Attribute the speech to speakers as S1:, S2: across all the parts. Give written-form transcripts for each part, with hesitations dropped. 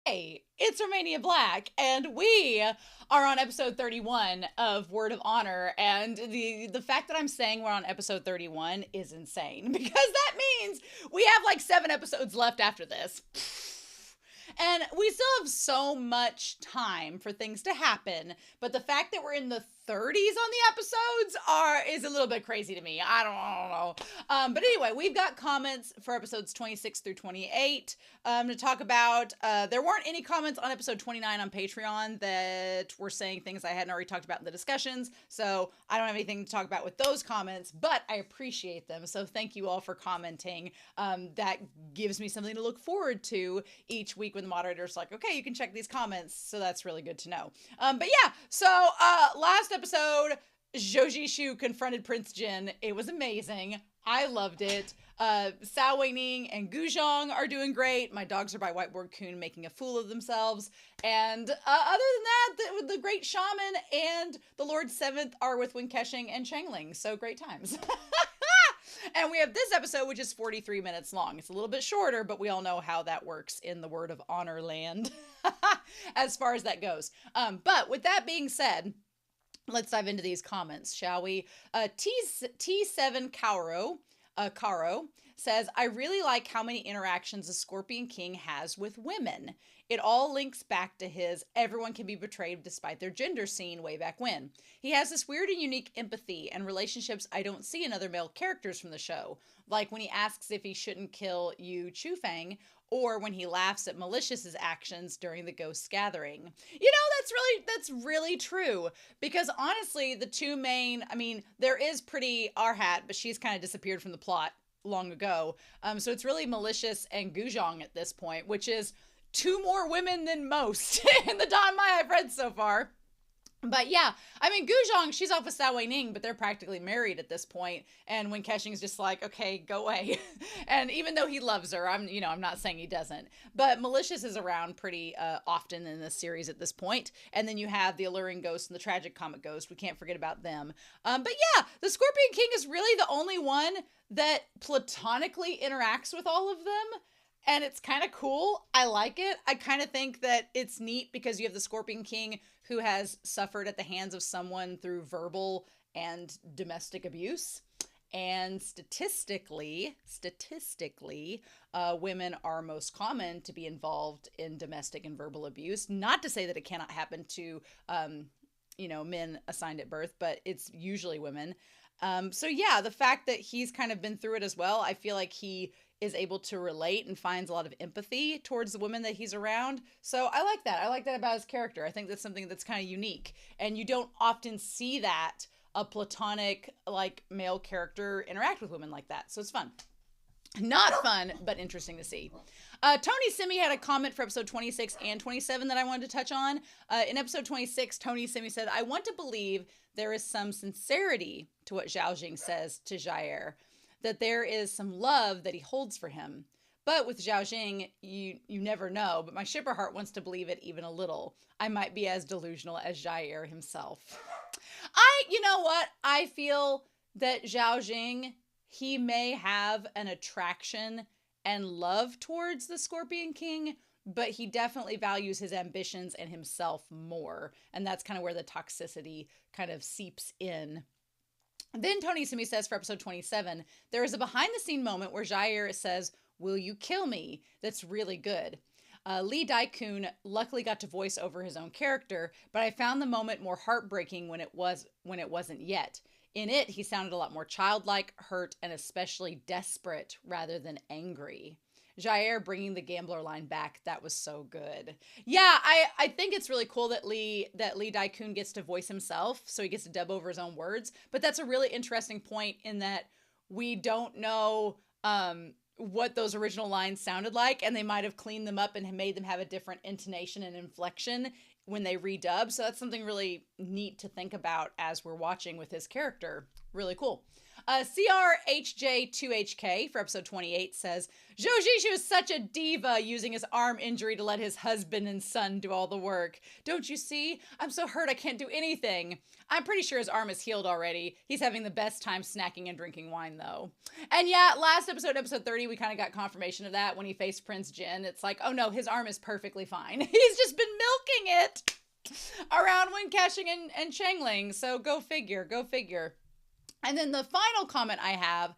S1: Hey, it's Romania Black, and we are on episode 31 of Word of Honor. And the fact that I'm saying we're on episode 31 is insane because that means we have like 7 episodes left after this. And we still have so much time for things to happen, but the fact that we're in the 30s on the episodes is a little bit crazy to me. I don't know. But anyway, we've got comments for episodes 26 through 28 to talk about. There weren't any comments on episode 29 on Patreon that were saying things I hadn't already talked about in the discussions, so I don't have anything to talk about with those comments, but I appreciate them. So thank you all for commenting. That gives me something to look forward to each week when the moderator's like, okay, you can check these comments. So that's really good to know. But yeah, so last episode, Zhou confronted Prince Jin. It was amazing. I loved it. Sao Weining and Guzhong are doing great. My dogs are by Whiteboard Coon making a fool of themselves. And other than that, the great shaman and the Lord Seventh are with KeXing and Chengling. So great times. And we have this episode, which is 43 minutes long. It's a little bit shorter, but we all know how that works in the Word of Honor land as far as that goes. But with that being said, let's dive into these comments, shall we? T7 Caro says, I really like how many interactions the Scorpion King has with women. It all links back to his everyone can be betrayed despite their gender scene way back when. He has this weird and unique empathy and relationships I don't see in other male characters from the show. Like when he asks if he shouldn't kill Yu Chufang, or when he laughs at Malicious's actions during the Ghost Gathering. You know, that's really true. Because honestly, the two main, there is Pretty Arhat, but she's kind of disappeared from the plot long ago. So it's really Malicious and Guzhong at this point, which is 2 more women than most in the Danmai I've read so far. But yeah, Guzhong, she's off with Sao Weining, but they're practically married at this point. And when KeXing's just like, okay, go away. And even though he loves her, I'm not saying he doesn't. But Malicious is around pretty often in this series at this point. And then you have the Alluring Ghost and the Tragic Comic Ghost. We can't forget about them. But yeah, the Scorpion King is really the only one that platonically interacts with all of them. And it's kind of cool. I like it. I kind of think that it's neat because you have the Scorpion King who has suffered at the hands of someone through verbal and domestic abuse. And statistically, women are most common to be involved in domestic and verbal abuse. Not to say that it cannot happen to, men assigned at birth, but it's usually women. So yeah, the fact that he's kind of been through it as well, I feel like he is able to relate and finds a lot of empathy towards the women that he's around. So I like that. I like that about his character. I think that's something that's kind of unique. And you don't often see that, a platonic, male character interact with women like that. So it's fun. Not fun, but interesting to see. Tony Simi had a comment for episode 26 and 27 that I wanted to touch on. In episode 26, Tony Simi said, I want to believe there is some sincerity to what Zhao Jing says to Jair, that there is some love that he holds for him. But with Zhao Jing, you never know, but my shipper heart wants to believe it even a little. I might be as delusional as Jair himself. You know what? I feel that Zhao Jing, he may have an attraction and love towards the Scorpion King, but he definitely values his ambitions and himself more. And that's kind of where the toxicity kind of seeps in. Then Tony Simi says for episode 27, there is a behind-the-scene moment where Jair says, will you kill me? That's really good. Lee Daikun luckily got to voice over his own character, but I found the moment more heartbreaking when it wasn't yet. In it, he sounded a lot more childlike, hurt, and especially desperate rather than angry. Jair bringing the gambler line back, that was so good. Yeah, I think it's really cool that Lee Daikun gets to voice himself, so he gets to dub over his own words. But that's a really interesting point in that we don't know what those original lines sounded like, and they might have cleaned them up and made them have a different intonation and inflection when they redub. So that's something really neat to think about as we're watching with his character. Really cool. CRHJ2HK for episode 28 says, Zhou Zishu is such a diva using his arm injury to let his husband and son do all the work. Don't you see? I'm so hurt I can't do anything. I'm pretty sure his arm is healed already. He's having the best time snacking and drinking wine though. And yeah, last episode, episode 30, we kind of got confirmation of that when he faced Prince Jin. It's like, oh no, his arm is perfectly fine. He's just been milking it around when KeXing and Chengling. So go figure, go figure. And then the final comment I have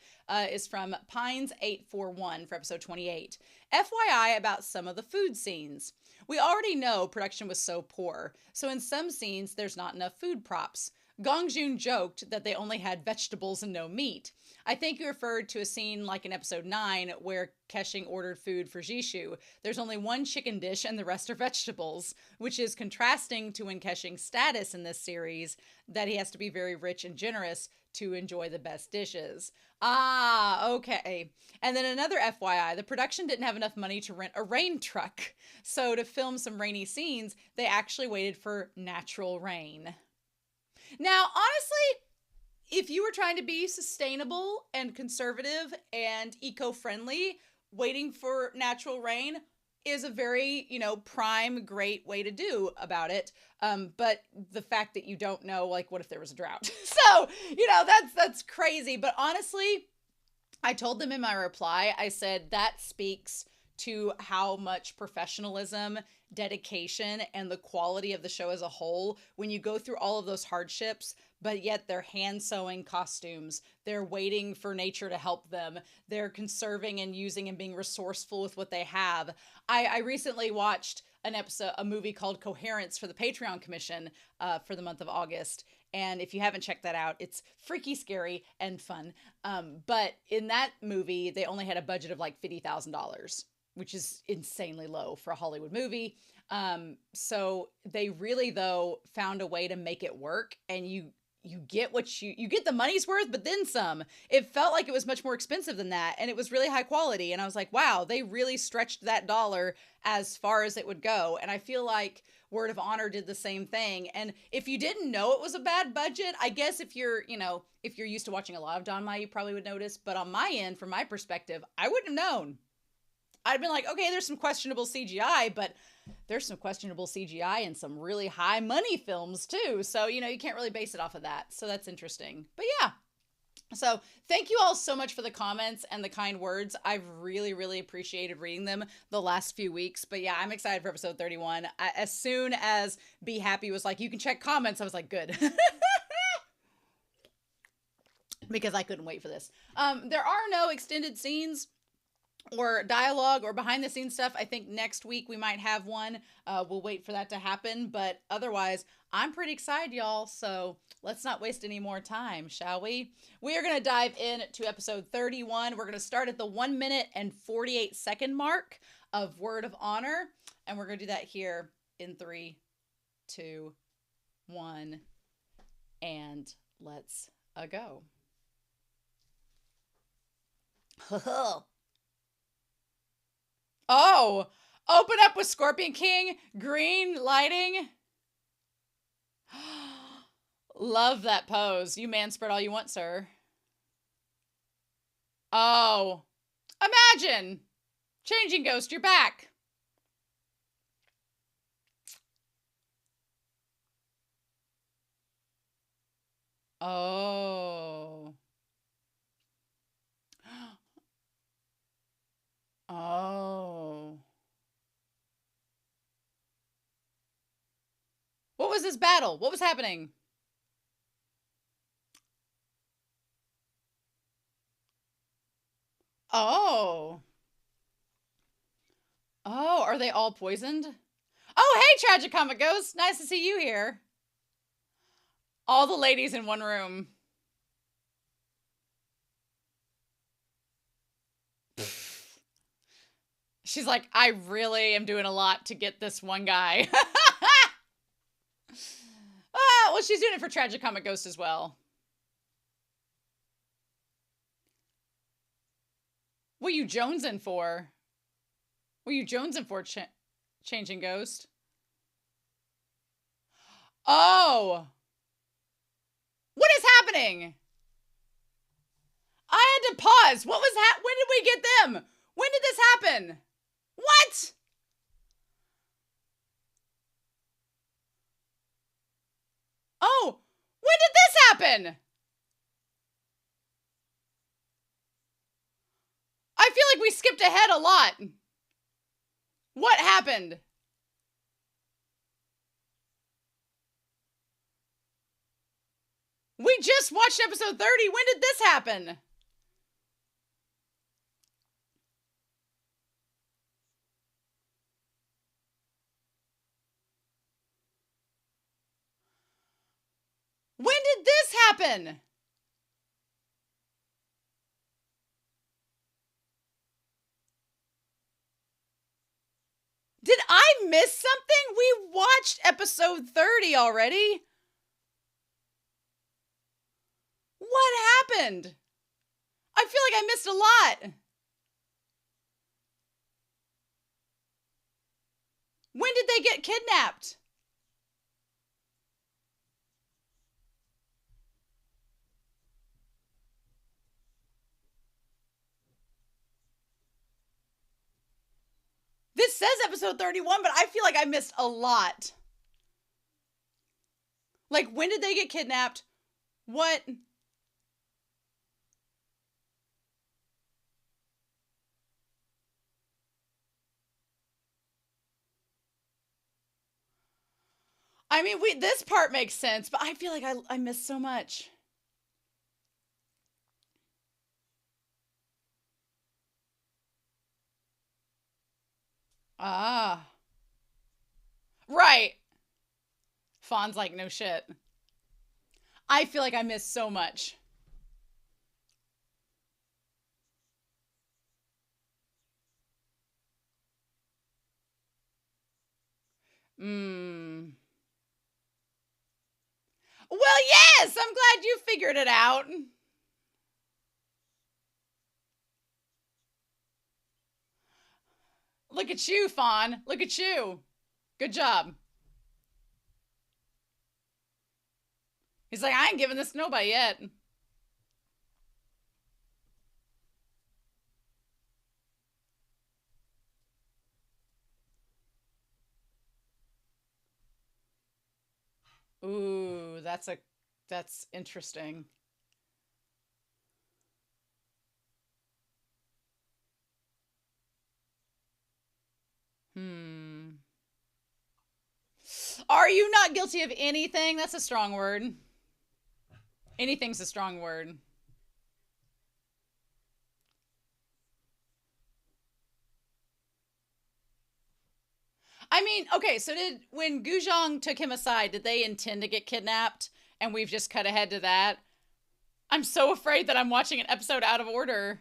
S1: is from Pines841 for episode 28. FYI about some of the food scenes. We already know production was so poor, so in some scenes there's not enough food props. Gongjun joked that they only had vegetables and no meat. I think you referred to a scene like in episode 9 where KeXing ordered food for Zishu. There's only one chicken dish and the rest are vegetables, which is contrasting to when KeXing's status in this series, that he has to be very rich and generous to enjoy the best dishes. Ah, okay. And then another FYI, the production didn't have enough money to rent a rain truck. So to film some rainy scenes, they actually waited for natural rain. Now, honestly, if you were trying to be sustainable and conservative and eco-friendly, waiting for natural rain is a very, prime, great way to do about it. But the fact that you don't know, like, what if there was a drought? So, that's crazy. But honestly, I told them in my reply, I said that speaks to how much professionalism, dedication, and the quality of the show as a whole, when you go through all of those hardships, but yet they're hand sewing costumes, they're waiting for nature to help them, they're conserving and using and being resourceful with what they have. I recently watched a movie called Coherence for the Patreon Commission for the month of August. And if you haven't checked that out, it's freaky, scary, and fun. But in that movie, they only had a budget of like $50,000, which is insanely low for a Hollywood movie. So they really, though, found a way to make it work, and you get what you get the money's worth, but then some. It felt like it was much more expensive than that, and it was really high quality. And I was like, wow, they really stretched that dollar as far as it would go. And I feel like Word of Honor did the same thing. And if you didn't know it was a bad budget, I guess if you're used to watching a lot of Don Ma, you probably would notice. But on my end, from my perspective, I wouldn't have known. I'd been like, okay, there's some questionable CGI, but there's some questionable CGI in some really high money films too. So, you can't really base it off of that. So that's interesting. But yeah. So thank you all so much for the comments and the kind words. I've really, really appreciated reading them the last few weeks. But yeah, I'm excited for episode 31. As soon as Be Happy was like, you can check comments, I was like, good. Because I couldn't wait for this. There are no extended scenes or dialogue or behind the scenes stuff. I think next week we might have one. We'll wait for that to happen. But otherwise, I'm pretty excited, y'all. So let's not waste any more time, shall we? We are going to dive in to episode 31. We're going to start at the 1 minute and 48 second mark of Word of Honor. And we're going to do that here in 3, 2, 1. And let's go. Oh, open up with Scorpion King, green lighting. Love that pose. You man spread all you want, sir. Oh, imagine. Changing Ghost, you're back. Oh. Oh. What was this battle? What was happening? Oh. Oh, are they all poisoned? Oh, hey, Tragic Comic Ghost. Nice to see you here. All the ladies in one room. She's like, I really am doing a lot to get this one guy. Well, she's doing it for Tragic Comic Ghost as well. What are you jonesing for? What are you jonesing for, Changing Ghost? Oh! What is happening? I had to pause. What was when did we get them? When did this happen? What? Oh, when did this happen? I feel like we skipped ahead a lot. What happened? We just watched episode 30. When did this happen? When did this happen? Did I miss something? We watched episode 30 already. What happened? I feel like I missed a lot. When did they get kidnapped? This says episode 31, but I feel like I missed a lot. Like, when did they get kidnapped? What? I mean, this part makes sense, but I feel like I missed so much. Ah. Right. Fawn's like, no shit. I feel like I missed so much. Well, yes! I'm glad you figured it out. Look at you, Fawn. Look at you. Good job. He's like, I ain't giving this to nobody yet. Ooh, that's interesting. Are you not guilty of anything? That's a strong word. Anything's a strong word. I mean, okay, so when Guzhong took him aside, did they intend to get kidnapped? And we've just cut ahead to that? I'm so afraid that I'm watching an episode out of order.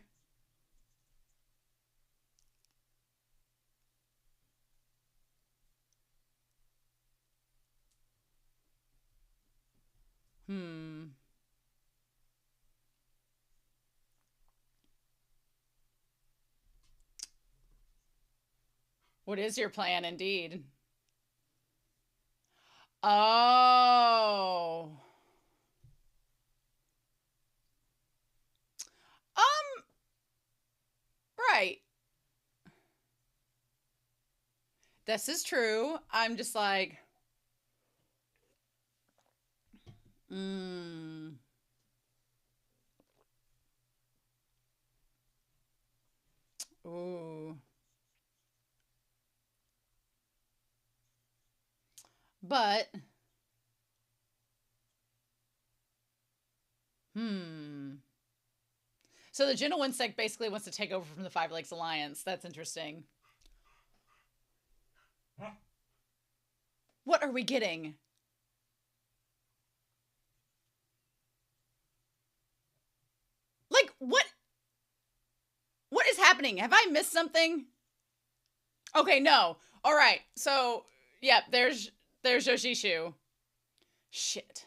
S1: What is your plan, indeed? Oh. Right. This is true. I'm just like, ooh. But, so the Gentle Insect basically wants to take over from the Five Lakes Alliance. That's interesting. What are we getting? Like, what is happening? Have I missed something? Okay, no. All right. So, yeah, there's Zishu. Shit.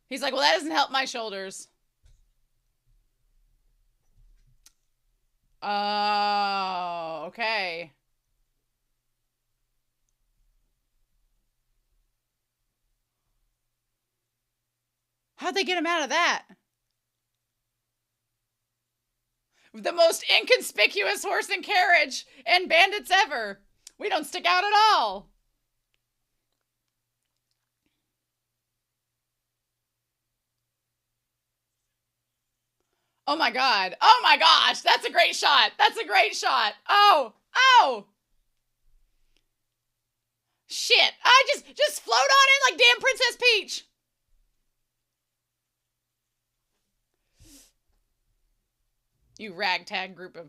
S1: He's like, well, that doesn't help my shoulders. Oh, okay. How'd they get him out of that? The most inconspicuous horse and carriage and bandits ever. We don't stick out at all. Oh my god. Oh my gosh. That's a great shot. That's a great shot. Oh. Oh. Shit. I just float on in like damn Princess Peach. You ragtag group of...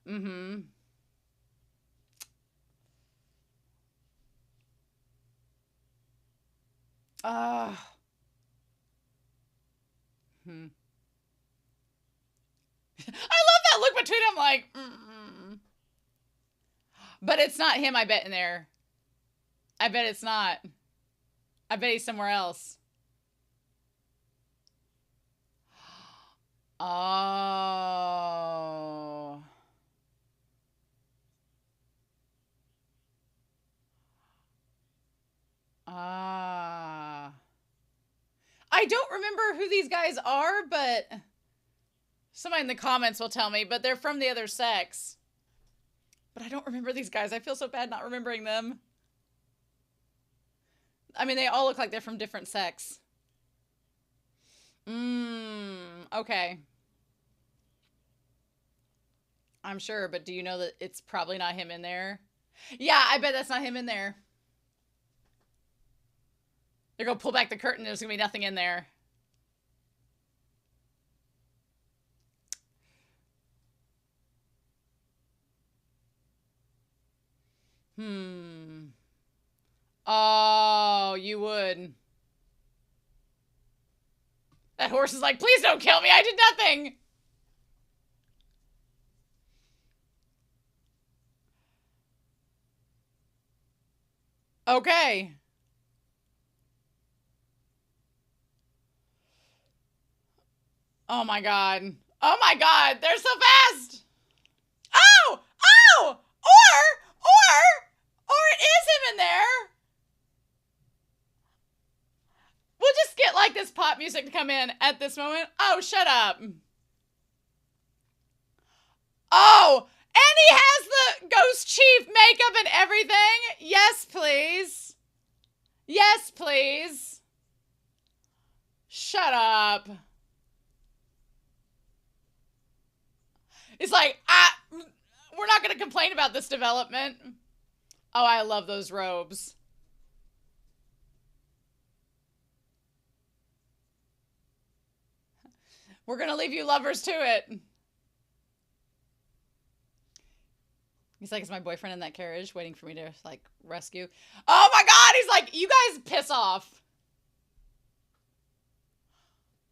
S1: Mm-hmm. Hmm. I love that look between them, like... Mm-mm. But it's not him, I bet, in there. I bet it's not. I bet he's somewhere else. Oh. Ah. I don't remember who these guys are, but somebody in the comments will tell me, but they're from the other sex. But I don't remember these guys. I feel so bad not remembering them. I mean, they all look like they're from different sex. Okay. I'm sure, but do you know that it's probably not him in there? Yeah, I bet that's not him in there. They're gonna pull back the curtain, there's gonna be nothing in there. Oh, you would. That horse is like, please don't kill me, I did nothing! Okay. Oh my god. Oh my god, they're so fast! Oh! Oh! Or it is him in there! We'll just get like this pop music to come in at this moment. Oh, shut up. Oh! And he has the Ghost Chief makeup and everything. Yes, please. Yes, please. Shut up. It's like, we're not going to complain about this development. Oh, I love those robes. We're going to leave you lovers to it. He's like, is my boyfriend in that carriage waiting for me to, like, rescue? Oh my god! He's like, you guys piss off.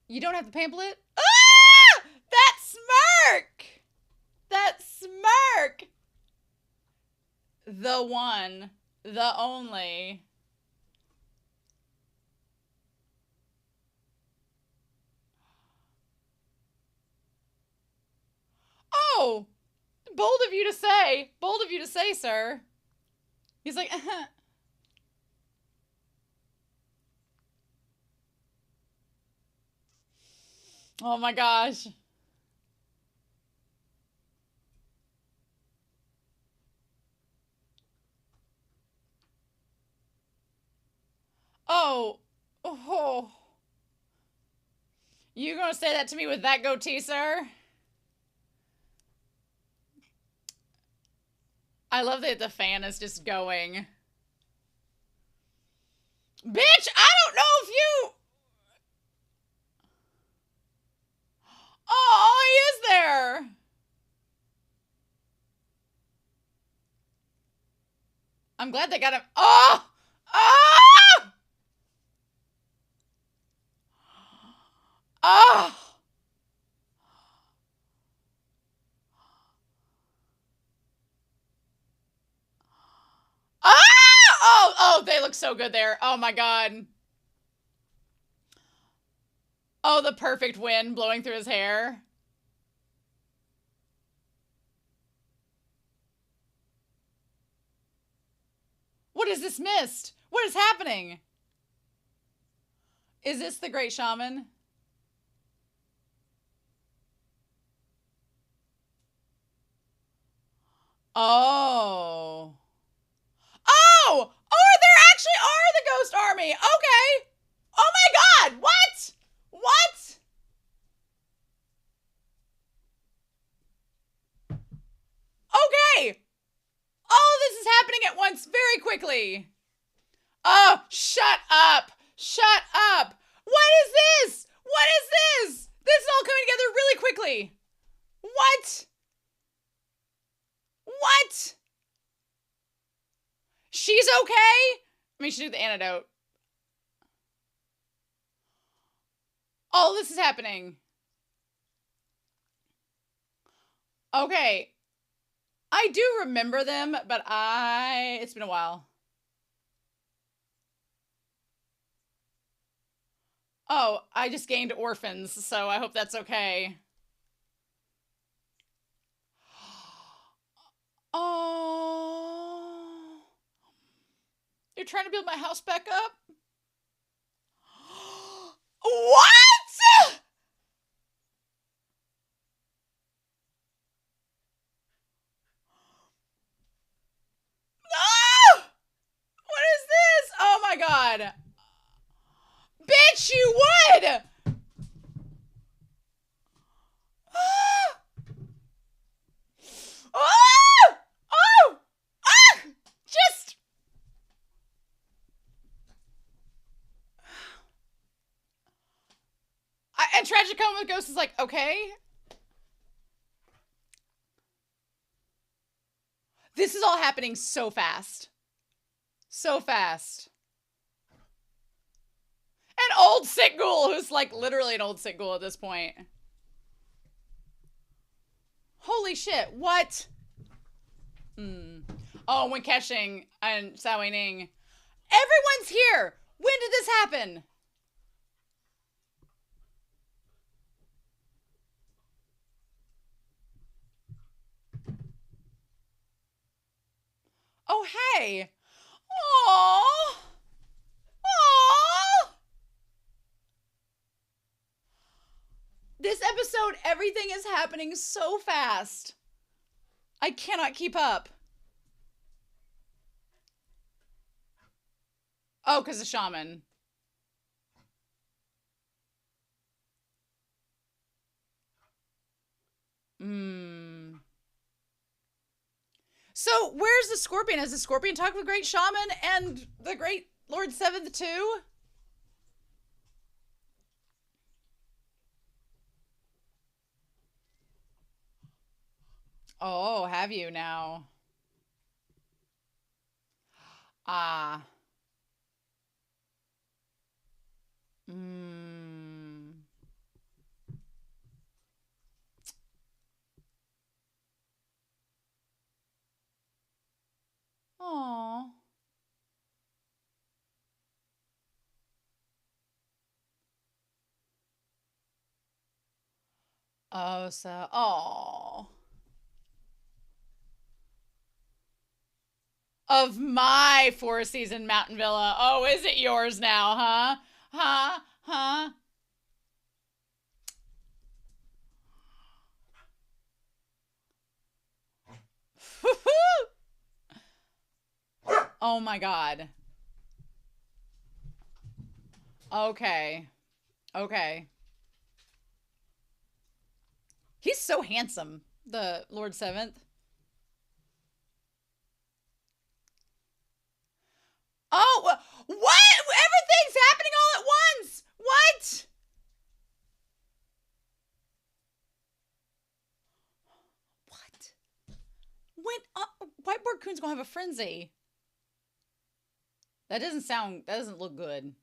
S1: You don't have the pamphlet? Ah! That smirk! That smirk! The one. The only. Oh! Bold of you to say. Bold of you to say, sir. He's like, oh my gosh. Oh. Oh. You gonna say that to me with that goatee, sir? I love that the fan is just going. Bitch, I don't know if you... Oh, he is there. I'm glad they got him. Oh! Oh! Oh! Oh, they look so good there. Oh my god. Oh, the perfect wind blowing through his hair. What is this mist? What is happening? Is this the Great Shaman? Oh. Oh! Oh, there actually are the Ghost Army! Okay! Oh my god! What? What? Okay! All of this is happening at once very quickly. Oh, shut up! Shut up! What is this? What is this? This is all coming together really quickly. What? What? She's okay? I mean, she did the antidote. All this is happening. Okay. I do remember them, but it's been a while. Oh, I just gained orphans, so I hope that's okay. Oh. You're trying to build my house back up? What? No! What is this? Oh my god. Bitch, you would! Oh! Oh! Ah! Just... and Tragic Coma Ghost is like, okay. This is all happening so fast. So fast. An old sick ghoul who's like literally an old sick ghoul at this point. Holy shit, what? Oh, when KeXing and Sao Ning. Everyone's here! When did this happen? Oh, hey! Aww! Aww! This episode, everything is happening so fast. I cannot keep up. Oh, because the shaman. So, where's the Scorpion? Has the Scorpion talked with the Great Shaman and the Great Lord Seventh too? Oh, have you now? Ah. Aww. Oh, so, oh. Of my four-season mountain villa. Oh, is it yours now, huh? Huh? Huh? Oh my god. Okay. Okay. He's so handsome, the Lord Seventh. Oh, what? Everything's happening all at once. What? What? Whiteboard Coon's gonna have a frenzy. That doesn't look good.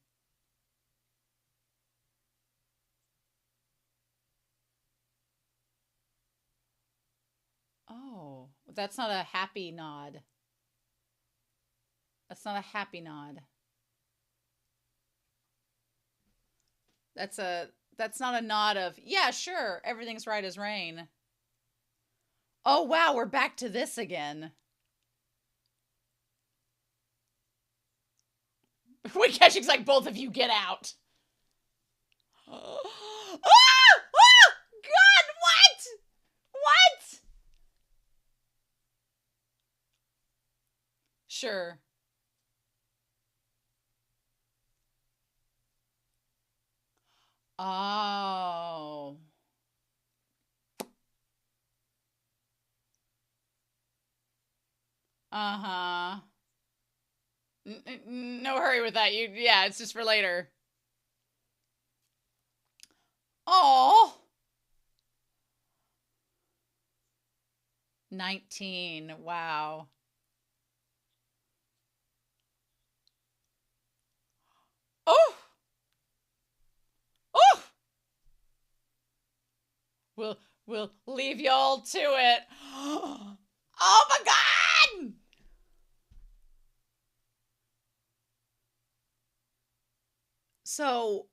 S1: Oh, that's not a happy nod. That's not a happy nod. That's not a nod of, yeah, sure, everything's right as rain. Oh, wow, we're back to this again. When KeXing's like, both of you get out. Oh! Oh! God, what? What? Sure. Oh. Uh-huh. No hurry with that. Yeah, it's just for later. Oh. 19. Wow. Oh. Oh. We'll leave y'all to it. Oh my God. So,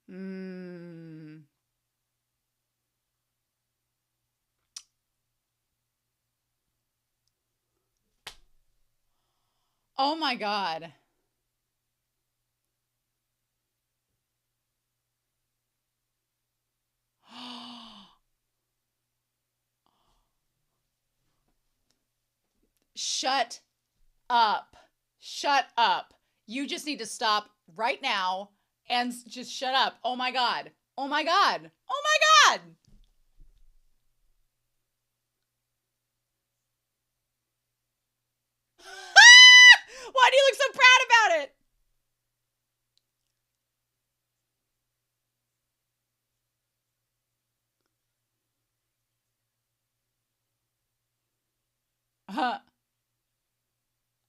S1: mm, oh my God. Shut up. Shut up. You just need to stop right now and just shut up. Oh my God. Oh my God. Oh my God. Why do you look so proud about it?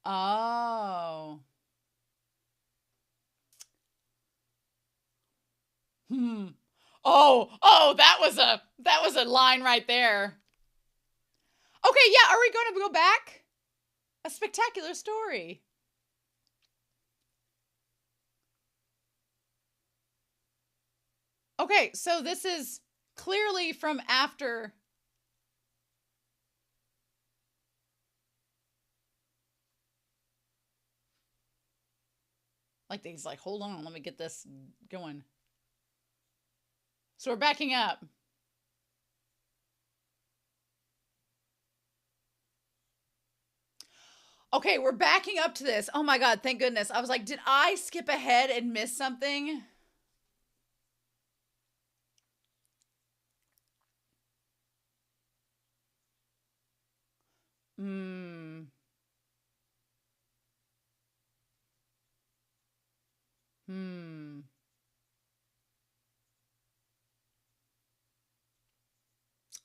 S1: Oh. Hmm. Oh, that was a line right there. Okay, yeah, are we going to go back? A spectacular story. Okay, so this is clearly from after. Like he's like, hold on, let me get this going. So we're backing up. Okay, we're backing up to this. Oh my God, thank goodness. I was like, did I skip ahead and miss something? Hmm. Hmm.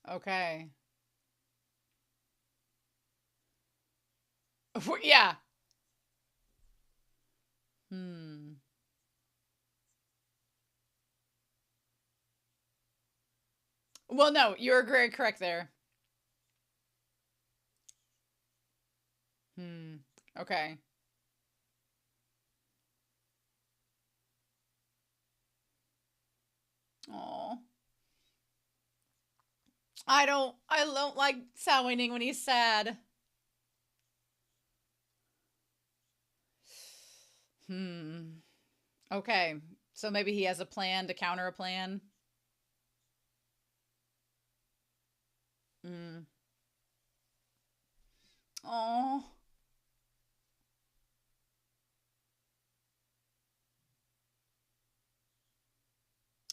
S1: Okay. Yeah. Hmm. Well, no, you're very correct there. Hmm. Okay. Oh. I don't like Sawing when he's sad. Hmm. Okay. So maybe he has a plan to counter a plan. Hmm. Oh.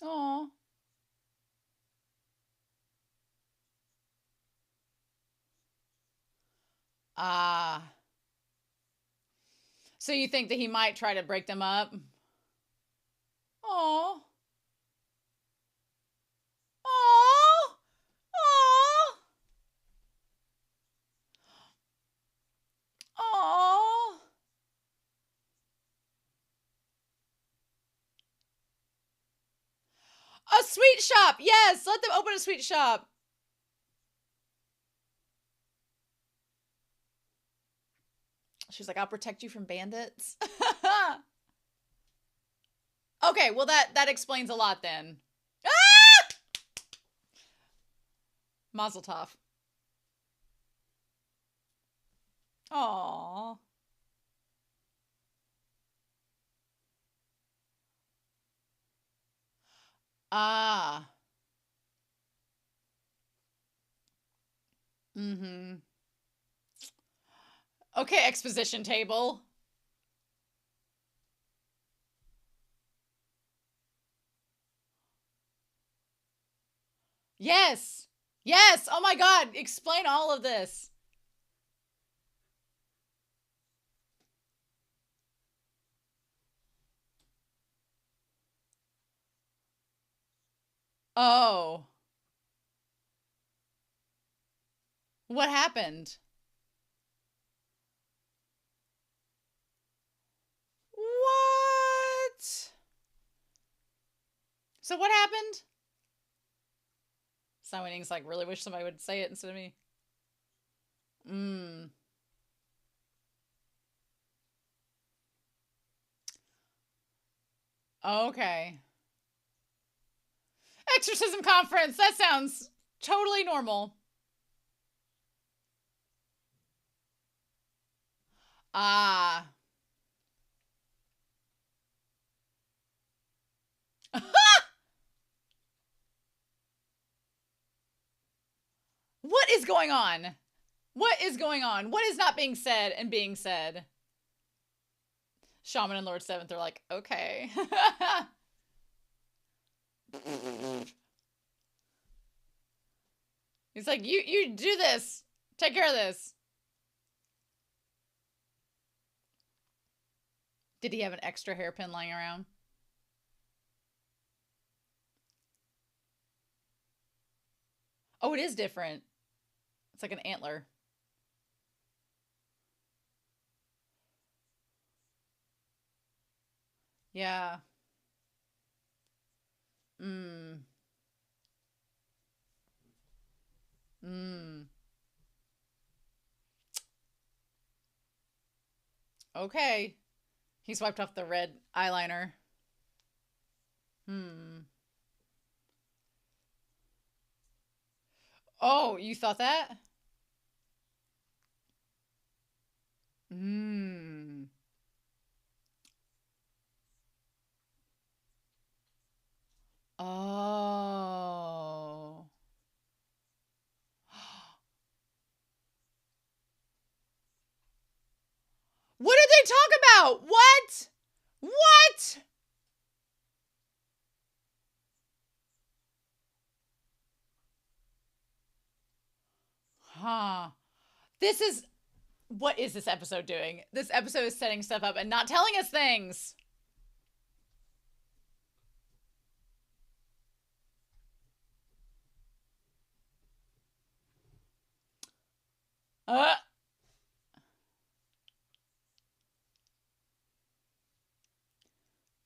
S1: Oh. Ah. So you think that he might try to break them up? Oh. Oh. Oh. Oh. A sweet shop. Yes, let them open a sweet shop. She's like, I'll protect you from bandits. Okay, well that explains a lot then. Ah! Mazel tov. Aww. Ah. Mm-hmm. Okay, exposition table. Yes. Yes. Oh my God. Explain all of this. Oh. What happened? What? So what happened? Simon like, really wish somebody would say it instead of me. Mm. Okay. Exorcism conference. That sounds totally normal. Ah. What is going on? What is going on? What is not being said and being said? Shaman and Lord Seventh are like, okay. He's like, you do this. Take care of this. Did he have an extra hairpin lying around? Oh, it is different. It's like an antler. Yeah. Mm. Mm. Okay. He swiped off the red eyeliner. Hmm. Oh, you thought that? Hmm. Oh. What did they talk about? What? What? Huh. This is. What is this episode doing? This episode is setting stuff up and not telling us things. Uh.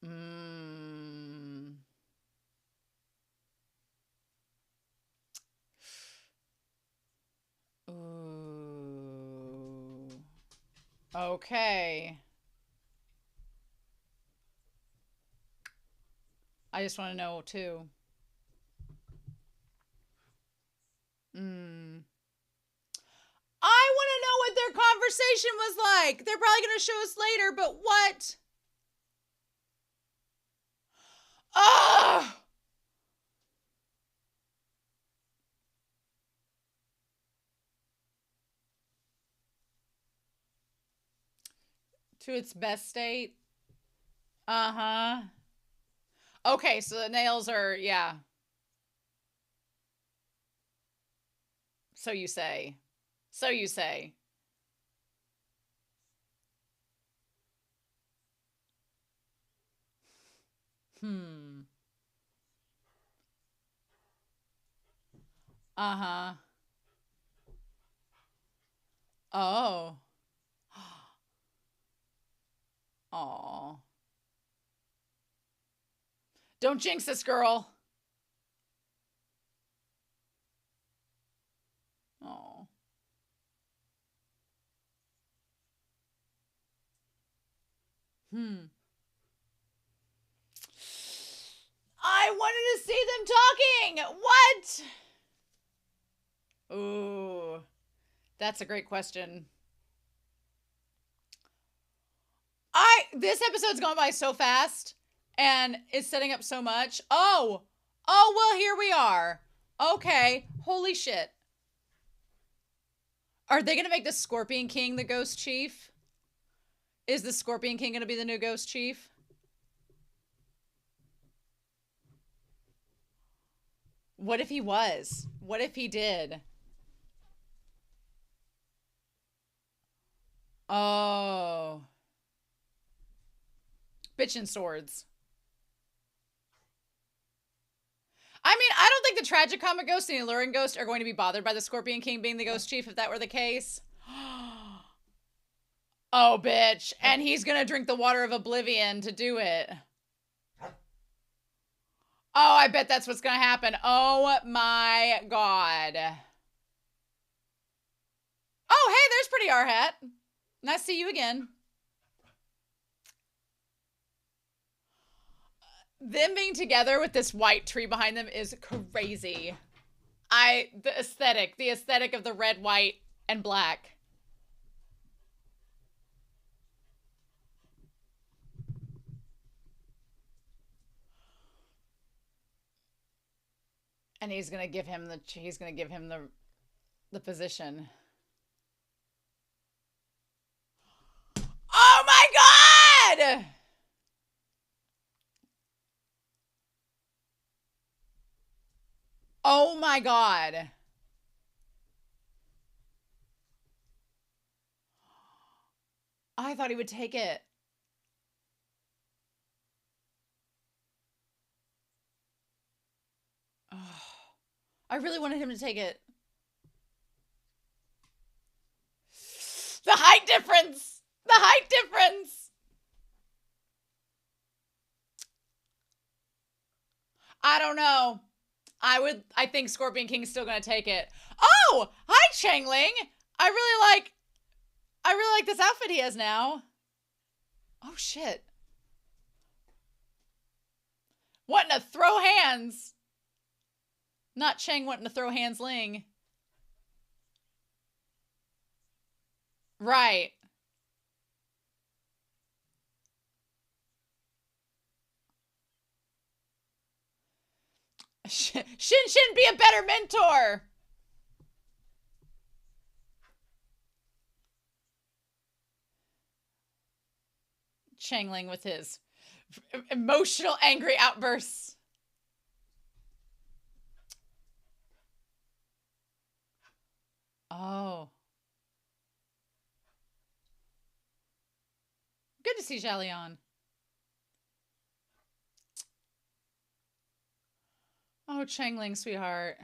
S1: Mm. Ooh. Okay. I just want to know too. Hmm. I want to know what their conversation was like. They're probably going to show us later, but what? Ugh! To its best state. Uh-huh. Okay, so the nails are, yeah. So you say. So you say. Hmm. Uh-huh. Oh. Aw. Don't jinx this girl. Oh. Hmm. I wanted to see them talking. What? Ooh. That's a great question. This episode's gone by so fast and it's setting up so much. Oh, well, here we are. Okay, holy shit. Are they gonna make the Scorpion King the Ghost Chief? Is the Scorpion King gonna be the new Ghost Chief? What if he was? What if he did? Oh. Bitchin' swords. I mean, I don't think the Tragicomic Ghost and the Alluring Ghost are going to be bothered by the Scorpion King being the Ghost Chief if that were the case. Oh, bitch. And he's gonna drink the water of oblivion to do it. Oh, I bet that's what's gonna happen. Oh my god. Oh, hey, there's Pretty R-Hat. Nice to see you again. Them being together with this white tree behind them is crazy. The aesthetic of the red, white, and black. And he's gonna give him the position. Oh my god! Oh my god. I thought he would take it. Oh, I really wanted him to take it. The height difference! The height difference! I don't know. I think Scorpion King's still gonna take it. Oh! Hi, Chengling! I really like this outfit he has now. Oh, shit. Wanting to throw hands. Not Cheng wanting to throw hands Ling. Right. Shin be a better mentor. Chengling with his emotional, angry outbursts. Oh. Good to see Jalion. Oh, Chengling, sweetheart.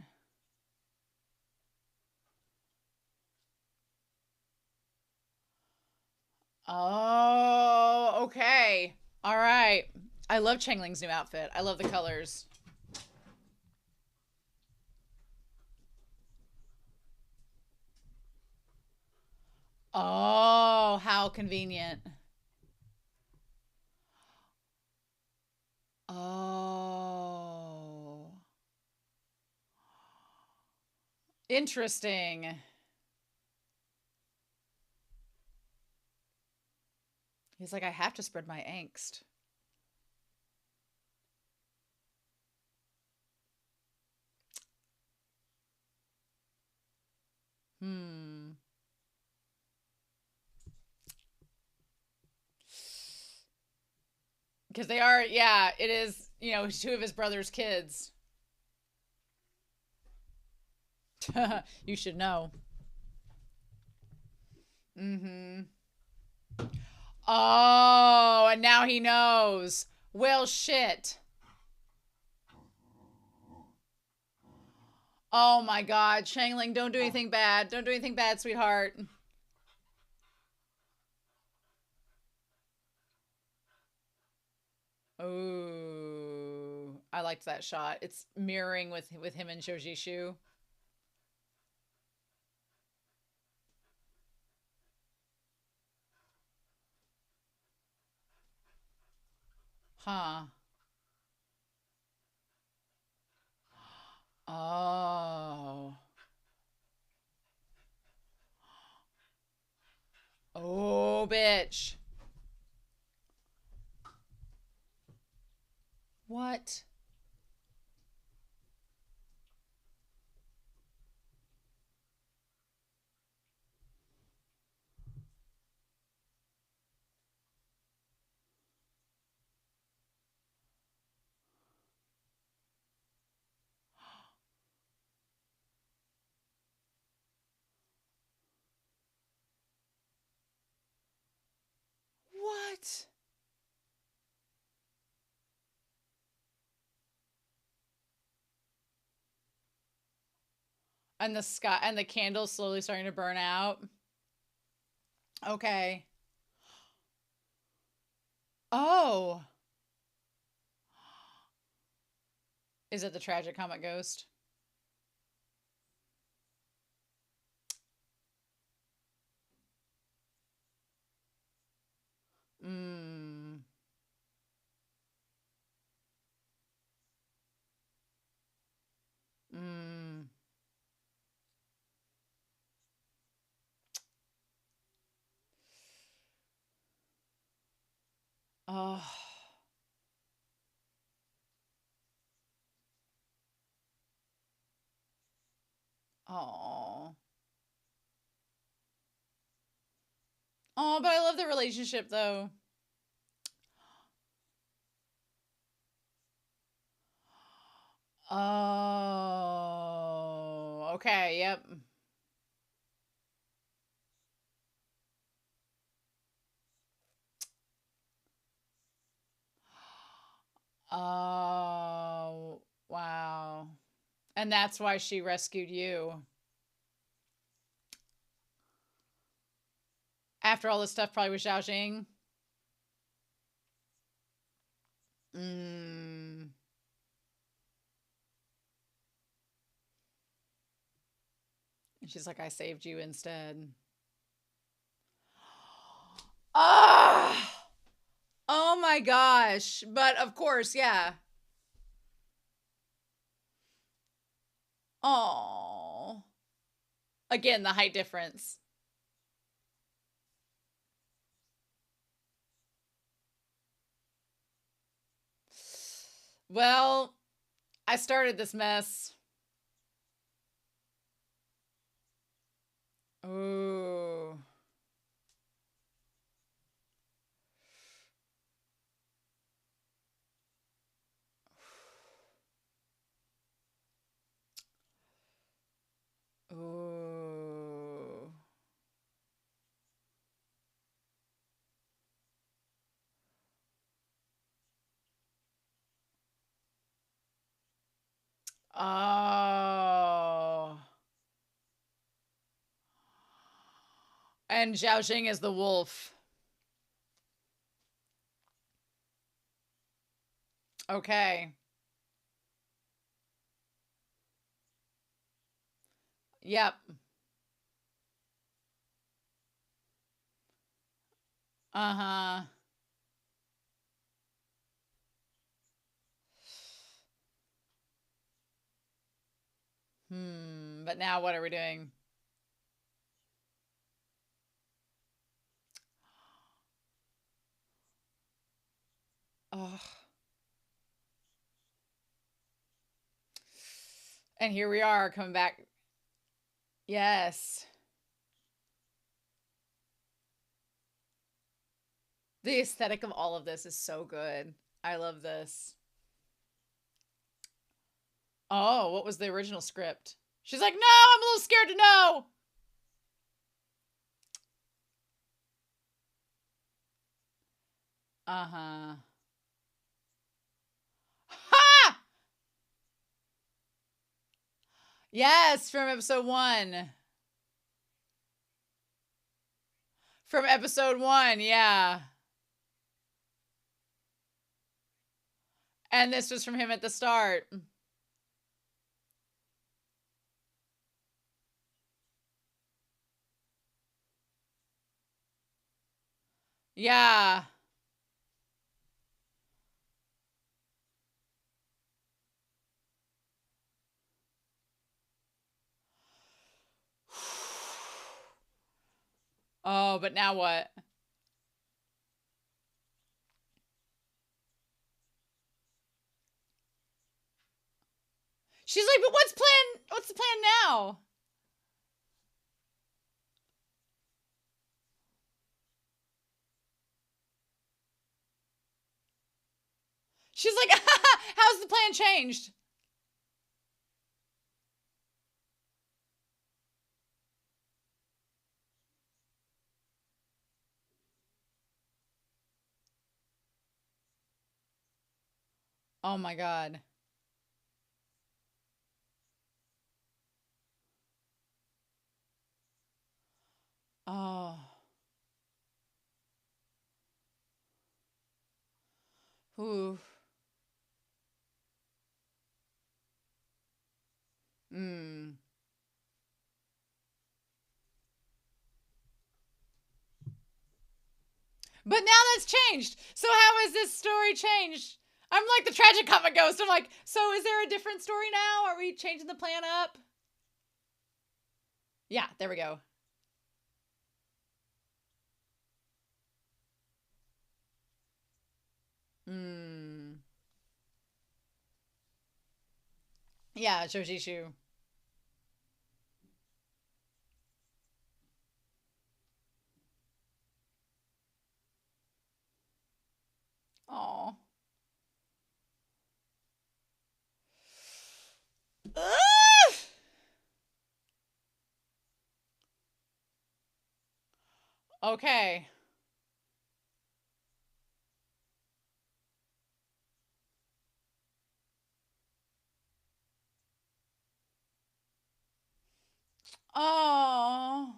S1: Oh, okay. All right. I love Chengling's new outfit. I love the colors. Oh, how convenient. Oh. Interesting. He's like, I have to spread my angst. Because they are, yeah, it is, you know, two of his brother's kids. You should know. Mm-hmm. Oh, and now he knows. Well, shit. Oh my god, Chengling, don't do anything bad. Don't do anything bad, sweetheart. Oh, I liked that shot. It's mirroring with him and Zishu. Huh. Oh. Oh, bitch. What? And the sky and the candles slowly starting to burn out. Okay. Oh. Is it the tragic comic ghost? Mmm. Mmm. Oh. Oh. Oh, but I love the relationship though. Oh. Okay, yep. Oh. Wow. And that's why she rescued you. After all this stuff probably with Zhao. Mm. And she's like, I saved you instead. Ah! Oh my gosh. But of course, yeah. Oh. Again, the height difference. Well, I started this mess. Ooh. Ooh. Oh. And Zhao is the wolf. Okay. Yep. Uh-huh. But now what are we doing? Oh. And here we are coming back. Yes. The aesthetic of all of this is so good. I love this. Oh, what was the original script? She's like, no, I'm a little scared to know. Uh-huh. Ha! Yes, from episode 1. From episode 1, yeah. And this was from him at the start. Yeah. Oh, but now what? She's like, but what's the plan now? She's like, how's the plan changed? Oh my God. Oh. Ooh. Mm. But now that's changed. So how has this story changed? I'm like the tragic comic ghost. I'm like, so is there a different story now? Are we changing the plan up? Yeah, there we go. Hmm. Yeah, Zhou. Oh. Okay. Oh.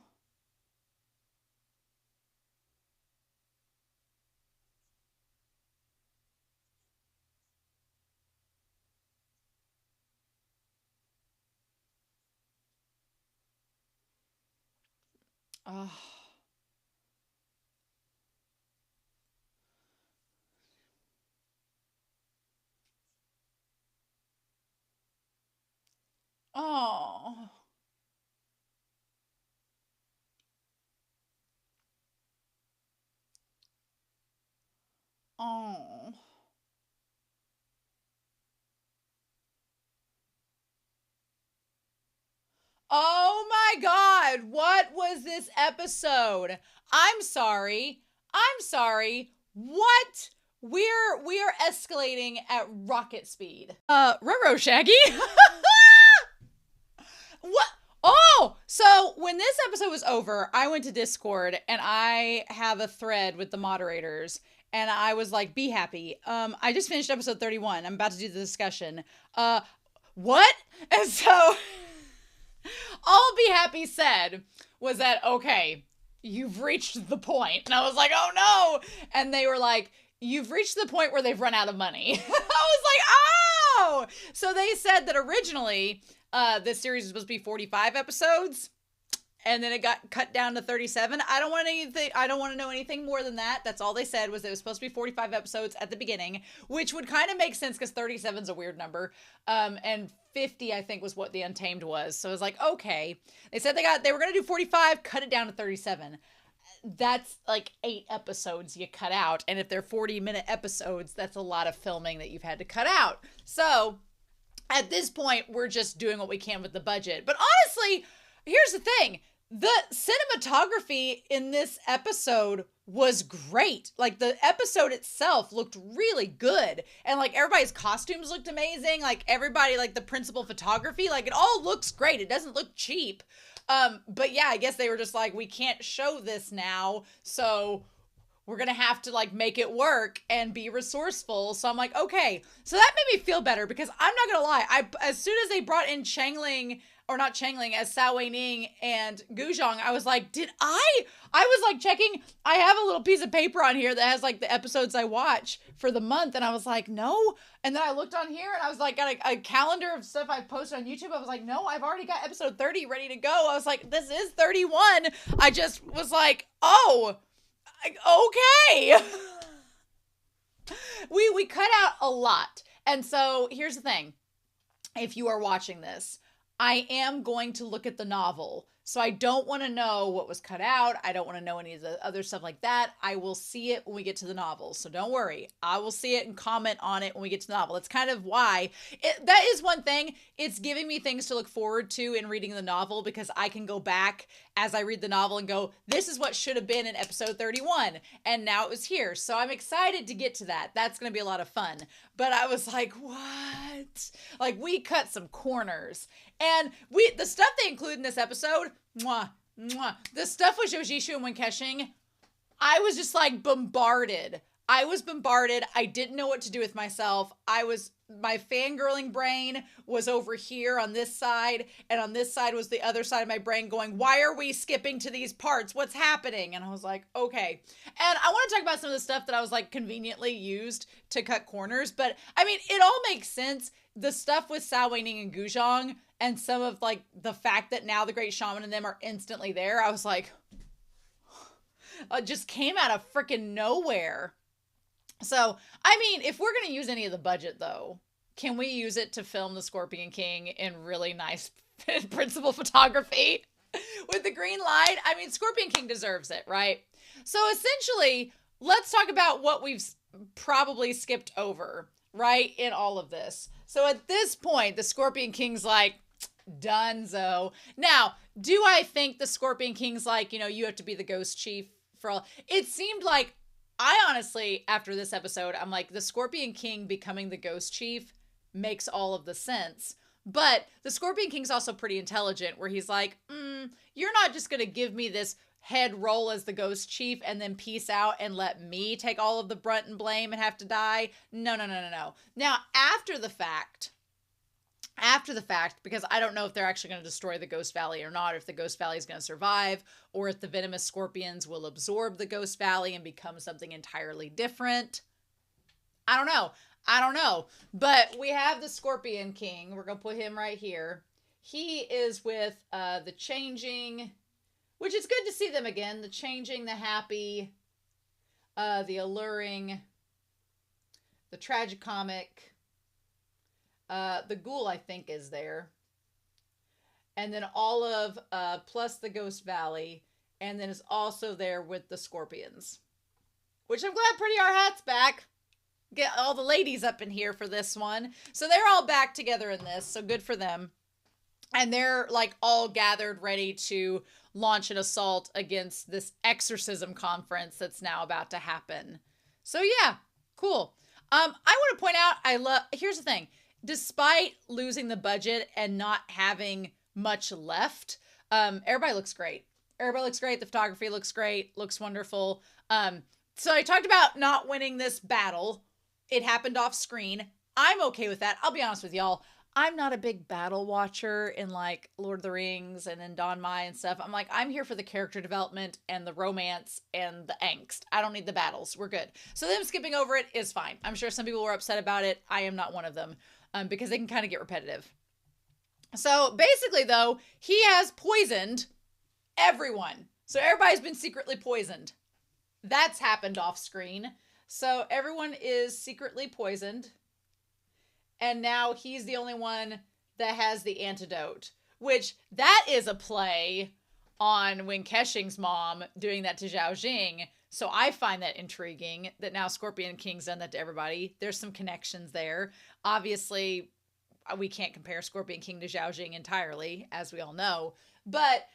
S1: Oh. Oh. Oh. Oh my God. What was this episode? I'm sorry. I'm sorry. What? We are escalating at rocket speed. Roro Shaggy. What? Oh, so when this episode was over, I went to Discord and I have a thread with the moderators and I was like, be happy. I just finished episode 31. I'm about to do the discussion. What? And so all Be Happy said was that, okay, you've reached the point. And I was like, oh no. And they were like, you've reached the point where they've run out of money. I was like, oh. So they said that originally this series was supposed to be 45 episodes. And then it got cut down to 37. I don't want to know anything more than that. That's all they said was it was supposed to be 45 episodes at the beginning, which would kind of make sense because 37 is a weird number. And 50, I think, was what the Untamed was. So I was like, okay. They said they were going to do 45, cut it down to 37. That's like 8 episodes you cut out. And if they're 40-minute episodes, that's a lot of filming that you've had to cut out. So at this point, we're just doing what we can with the budget. But honestly, here's the thing. The cinematography in this episode was great. Like the episode itself looked really good. And like everybody's costumes looked amazing. Like everybody, like the principal photography, like it all looks great. It doesn't look cheap. But yeah, I guess they were just like, we can't show this now. So we're going to have to like make it work and be resourceful. So I'm like, okay. So that made me feel better because I'm not going to lie. As soon as they brought in Chengling, or not Chengling, as Sao Wei Ning and Guzhong, I was like, I was like checking, I have a little piece of paper on here that has like the episodes I watch for the month. And I was like, no. And then I looked on here and I was like, got a calendar of stuff I posted on YouTube. I was like, no, I've already got episode 30 ready to go. I was like, this is 31. I just was like, oh, okay. We cut out a lot. And so here's the thing. If you are watching this, I am going to look at the novel. So I don't want to know what was cut out. I don't want to know any of the other stuff like that. I will see it when we get to the novel. So don't worry. I will see it and comment on it when we get to the novel. That's kind of why. That is one thing. It's giving me things to look forward to in reading the novel because I can go back as I read the novel and go, this is what should have been in episode 31. And now it was here. So I'm excited to get to that. That's going to be a lot of fun. But I was like, what? Like we cut some corners. And the stuff they include in this episode, mwah, mwah. The stuff with Zhou and KeXing, I was just like bombarded. I was bombarded. I didn't know what to do with myself. My fangirling brain was over here on this side, and on this side was the other side of my brain going, why are we skipping to these parts? What's happening? And I was like, okay. And I want to talk about some of the stuff that I was like conveniently used to cut corners, but I mean, it all makes sense. The stuff with Cao Weining and Guzhang and some of like the fact that now the Great Shaman and them are instantly there. I was like, it just came out of freaking nowhere. So, I mean, if we're going to use any of the budget, though, can we use it to film the Scorpion King in really nice principal photography with the green light? I mean, Scorpion King deserves it, right? So, essentially, let's talk about what we've probably skipped over, right, in all of this. So, at this point, the Scorpion King's like, donezo. Now, do I think the Scorpion King's like, you have to be the ghost chief for all? It seemed like, I honestly, after this episode, I'm like, the Scorpion King becoming the Ghost Chief makes all of the sense. But the Scorpion King's also pretty intelligent, where he's like, you're not just going to give me this head role as the Ghost Chief and then peace out and let me take all of the brunt and blame and have to die. No. Now, after the fact, because I don't know if they're actually going to destroy the Ghost Valley or not, if the Ghost Valley is going to survive, or if the venomous scorpions will absorb the Ghost Valley and become something entirely different. I don't know. But we have the Scorpion King. We're going to put him right here. He is with the Changing, which is good to see them again. The Changing, the Happy, the Alluring, the Tragicomic. The Ghoul, I think, is there. And then all of, plus the Ghost Valley. And then is also there with the Scorpions. Which I'm glad Pretty Our Hat's back. Get all the ladies up in here for this one. So they're all back together in this. So good for them. And they're like all gathered ready to launch an assault against this exorcism conference that's now about to happen. So yeah, cool. I want to point out, here's the thing. Despite losing the budget and not having much left, everybody looks great. The photography looks great. Looks wonderful. So I talked about not winning this battle. It happened off screen. I'm okay with that. I'll be honest with y'all. I'm not a big battle watcher in like Lord of the Rings and in Don Mai and stuff. I'm like, I'm here for the character development and the romance and the angst. I don't need the battles. We're good. So them skipping over it is fine. I'm sure some people were upset about it. I am not one of them. Because they can kind of get repetitive. So basically, though, he has poisoned everyone. So everybody's been secretly poisoned. That's happened off screen. So everyone is secretly poisoned. And now he's the only one that has the antidote. Which, that is a play on when KeXing's mom doing that to Zhao Jing. So I find that intriguing that now Scorpion King's done that to everybody. There's some connections there. Obviously, we can't compare Scorpion King to Zhao Jing entirely, as we all know. But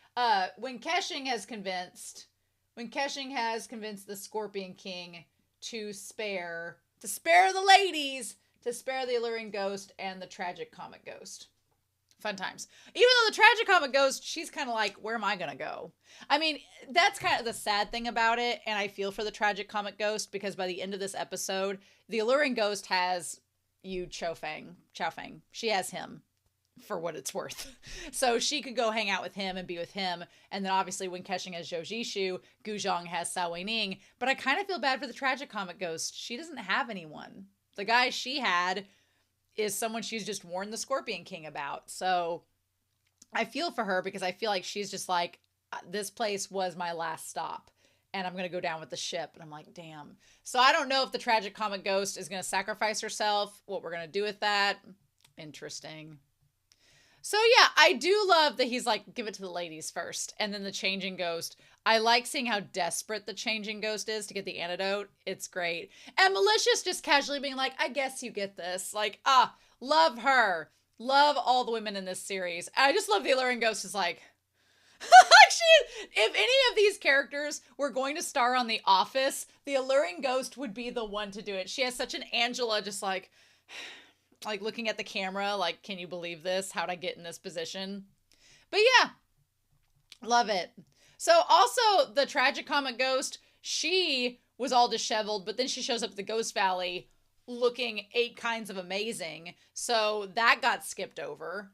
S1: when KeXing has convinced the Scorpion King to spare the ladies, to spare the Alluring Ghost and the Tragic Comic Ghost. Fun times. Even though the Tragicomic Ghost, she's kind of like, where am I going to go? I mean, that's kind of the sad thing about it, and I feel for the Tragicomic Ghost, because by the end of this episode, the Alluring Ghost has Chao Fang. She has him, for what it's worth. So she could go hang out with him and be with him, and then obviously when KeXing has Zhou Zishu, Guzhang has Cao Weining, but I kind of feel bad for the Tragicomic Ghost. She doesn't have anyone. The guy she had is someone she's just warned the Scorpion King about. So I feel for her, because I feel like she's just like, this place was my last stop and I'm going to go down with the ship. And I'm like, damn. So I don't know if the Tragicomic Ghost is going to sacrifice herself, what we're going to do with that. Interesting. So yeah, I do love that he's like, give it to the ladies first. And then the Changing Ghost. I like seeing how desperate the Changing Ghost is to get the antidote. It's great. And Malicious just casually being like, I guess you get this. Like, love her. Love all the women in this series. I just love the Alluring Ghost is like, if any of these characters were going to star on The Office, the Alluring Ghost would be the one to do it. She has such an Angela, just like looking at the camera, like, can you believe this? How'd I get in this position? But yeah, love it. So also the Tragicomic Ghost, she was all disheveled, but then she shows up at the Ghost Valley looking 8 kinds of amazing. So that got skipped over.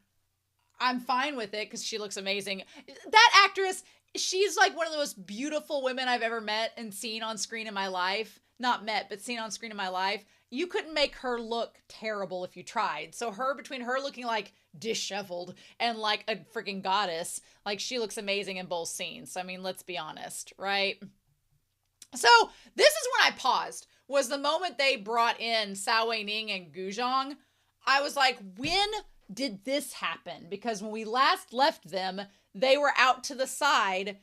S1: I'm fine with it because she looks amazing. That actress, she's like one of the most beautiful women I've ever met and seen on screen in my life. Not met, but seen on screen in my life. You couldn't make her look terrible if you tried. So between her looking like disheveled and like a freaking goddess, like she looks amazing in both scenes. I mean, let's be honest, right? So this is when I paused, was the moment they brought in Cao Weining and Guzhong. I was like, when did this happen? Because when we last left them, they were out to the side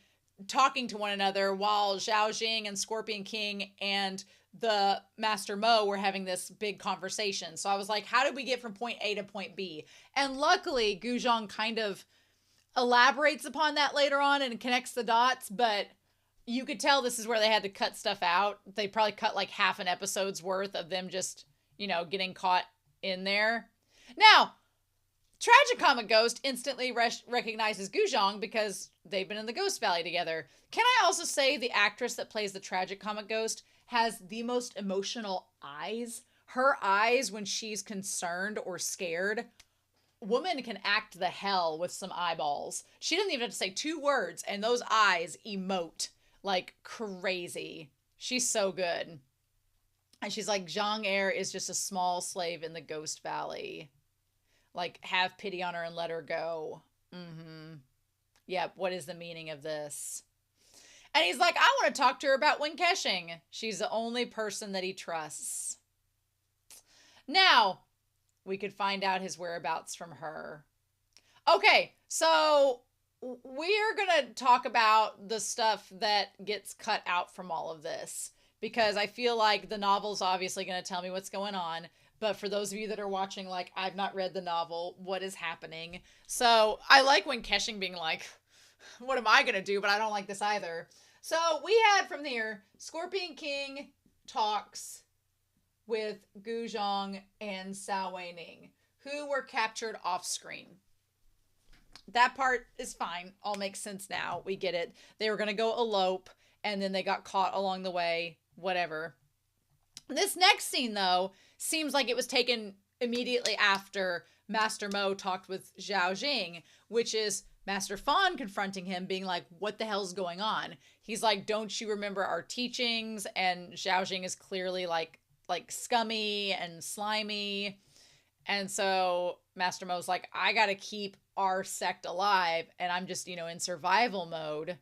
S1: talking to one another while Zhao Jing and Scorpion King and the Master Mo were having this big conversation. So I was like, how did we get from point A to point B? And luckily, Guzhong kind of elaborates upon that later on and connects the dots, but you could tell this is where they had to cut stuff out. They probably cut like half an episode's worth of them just, getting caught in there. Now, Tragic Comic Ghost instantly recognizes Guzhong because they've been in the Ghost Valley together. Can I also say the actress that plays the Tragic Comic Ghost has the most emotional eyes? Her eyes when she's concerned or scared. Woman can act the hell with some eyeballs. She doesn't even have to say 2 words and those eyes emote like crazy. She's so good. And she's like, Zhang Er is just a small slave in the Ghost Valley. Like, have pity on her and let her go. Yep, what is the meaning of this? And he's like, I want to talk to her about when KeXing. She's the only person that he trusts. Now, we could find out his whereabouts from her. Okay, so we're going to talk about the stuff that gets cut out from all of this. Because I feel like the novel's obviously going to tell me what's going on. But for those of you that are watching, like, I've not read the novel, what is happening? So I like when KeXing being like, what am I going to do? But I don't like this either. So we had from here, Scorpion King talks with Guzhong and Cao Weining, who were captured off screen. That part is fine. All makes sense now. We get it. They were going to go elope, and then they got caught along the way. Whatever. This next scene, though, seems like it was taken immediately after Master Mo talked with Zhao Jing, which is Master Fan confronting him, being like, what the hell's going on? He's like, don't you remember our teachings? And Zhao Jing is clearly like scummy and slimy. And so Master Mo's like, I gotta keep our sect alive, and I'm just, in survival mode.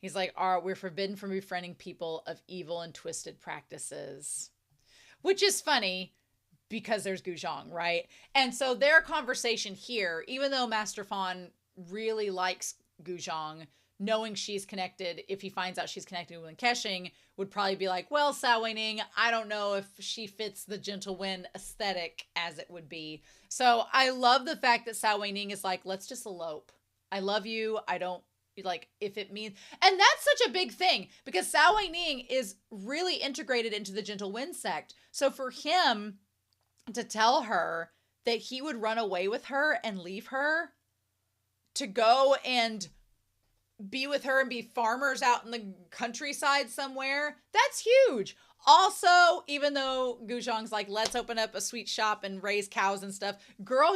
S1: He's like, we're forbidden from befriending people of evil and twisted practices. Which is funny because there's Guzhong, right? And so their conversation here, even though Master Fan really likes Guzhong, knowing she's connected, if he finds out she's connected with KeXing, would probably be like, well, Cao Weining, I don't know if she fits the gentle wind aesthetic as it would be. So I love the fact that Cao Weining is like, let's just elope. I love you. I don't like if it means, and that's such a big thing because Cao Weining is really integrated into the Gentle Wind sect. So for him to tell her that he would run away with her and leave her to go and be with her and be farmers out in the countryside somewhere, that's huge. Also, even though Guzhong's like, let's open up a sweet shop and raise cows and stuff, girl,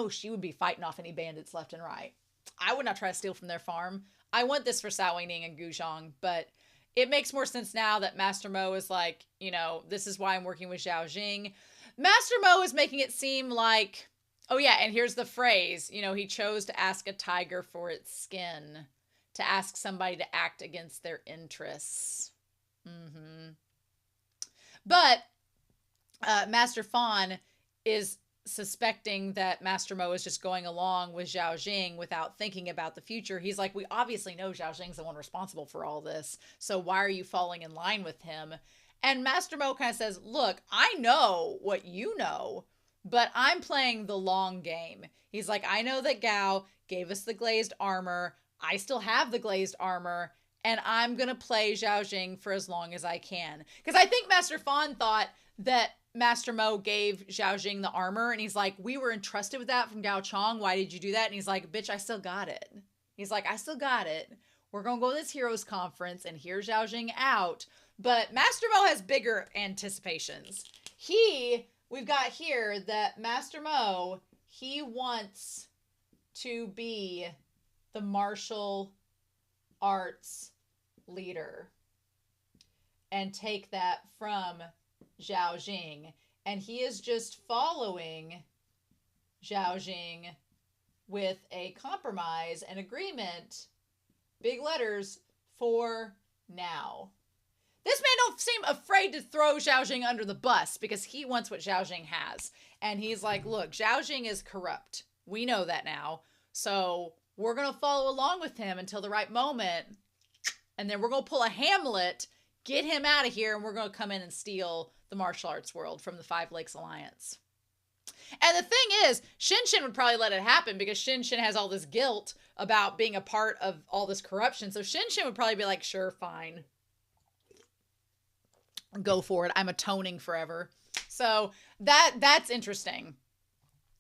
S1: she would be fighting off any bandits left and right. I would not try to steal from their farm. I want this for Cao Weining and Guzhong, but it makes more sense now that Master Mo is like, this is why I'm working with Zhao Jing. Master Mo is making it seem like, oh yeah, and here's the phrase, he chose to ask a tiger for its skin, to ask somebody to act against their interests. But Master Fan is suspecting that Master Mo is just going along with Zhao Jing without thinking about the future. He's like, we obviously know Zhao Jing's the one responsible for all this, so why are you falling in line with him? And Master Mo kind of says, look, I know what you know, but I'm playing the long game. He's like, I know that Gao gave us the glazed armor. I still have the glazed armor, and I'm going to play Zhao Jing for as long as I can. Because I think Master Fan thought that Master Mo gave Zhao Jing the armor, and he's like, we were entrusted with that from Gao Chong. Why did you do that? And he's like, bitch, I still got it. He's like, I still got it. We're going to go to this heroes conference and hear Zhao Jing out, But Master Mo has bigger anticipations. We've got here that Master Mo, he wants to be the martial arts leader and take that from Zhao Jing. And he is just following Zhao Jing with a compromise and agreement, big letters, for now. This man don't seem afraid to throw Zhao Jing under the bus because he wants what Zhao Jing has. And he's like, look, Zhao Jing is corrupt. We know that now. So we're going to follow along with him until the right moment. And then we're going to pull a Hamlet, get him out of here, and we're going to come in and steal the martial arts world from the Five Lakes Alliance. And the thing is, Shin would probably let it happen because Shin has all this guilt about being a part of all this corruption. So Shin would probably be like, sure, fine. Go for it. I'm atoning forever. So that's interesting.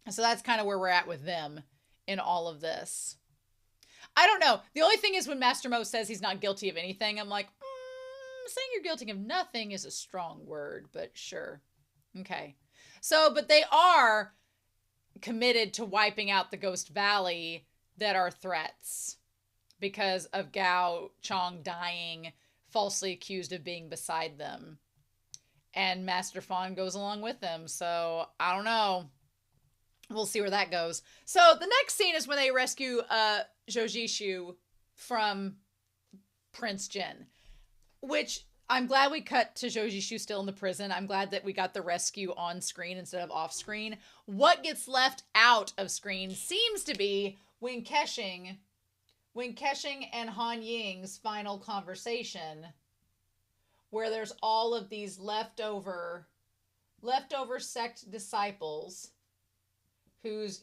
S1: So that's kind of where we're at with them in all of this. I don't know. The only thing is when Master Mo says he's not guilty of anything, I'm like, saying you're guilty of nothing is a strong word, but sure. Okay. So, but they are committed to wiping out the Ghost Valley that are threats because of Gao Chong dying, falsely accused of being beside them. And Master Fawn goes along with them. So, I don't know. We'll see where that goes. So, the next scene is when they rescue Zhou Zishu from Prince Jin, which I'm glad we cut to Zhou Zishu still in the prison. I'm glad that we got the rescue on screen instead of off screen. What gets left out of screen seems to be when KeXing and Han Ying's final conversation, where there's all of these leftover sect disciples who's,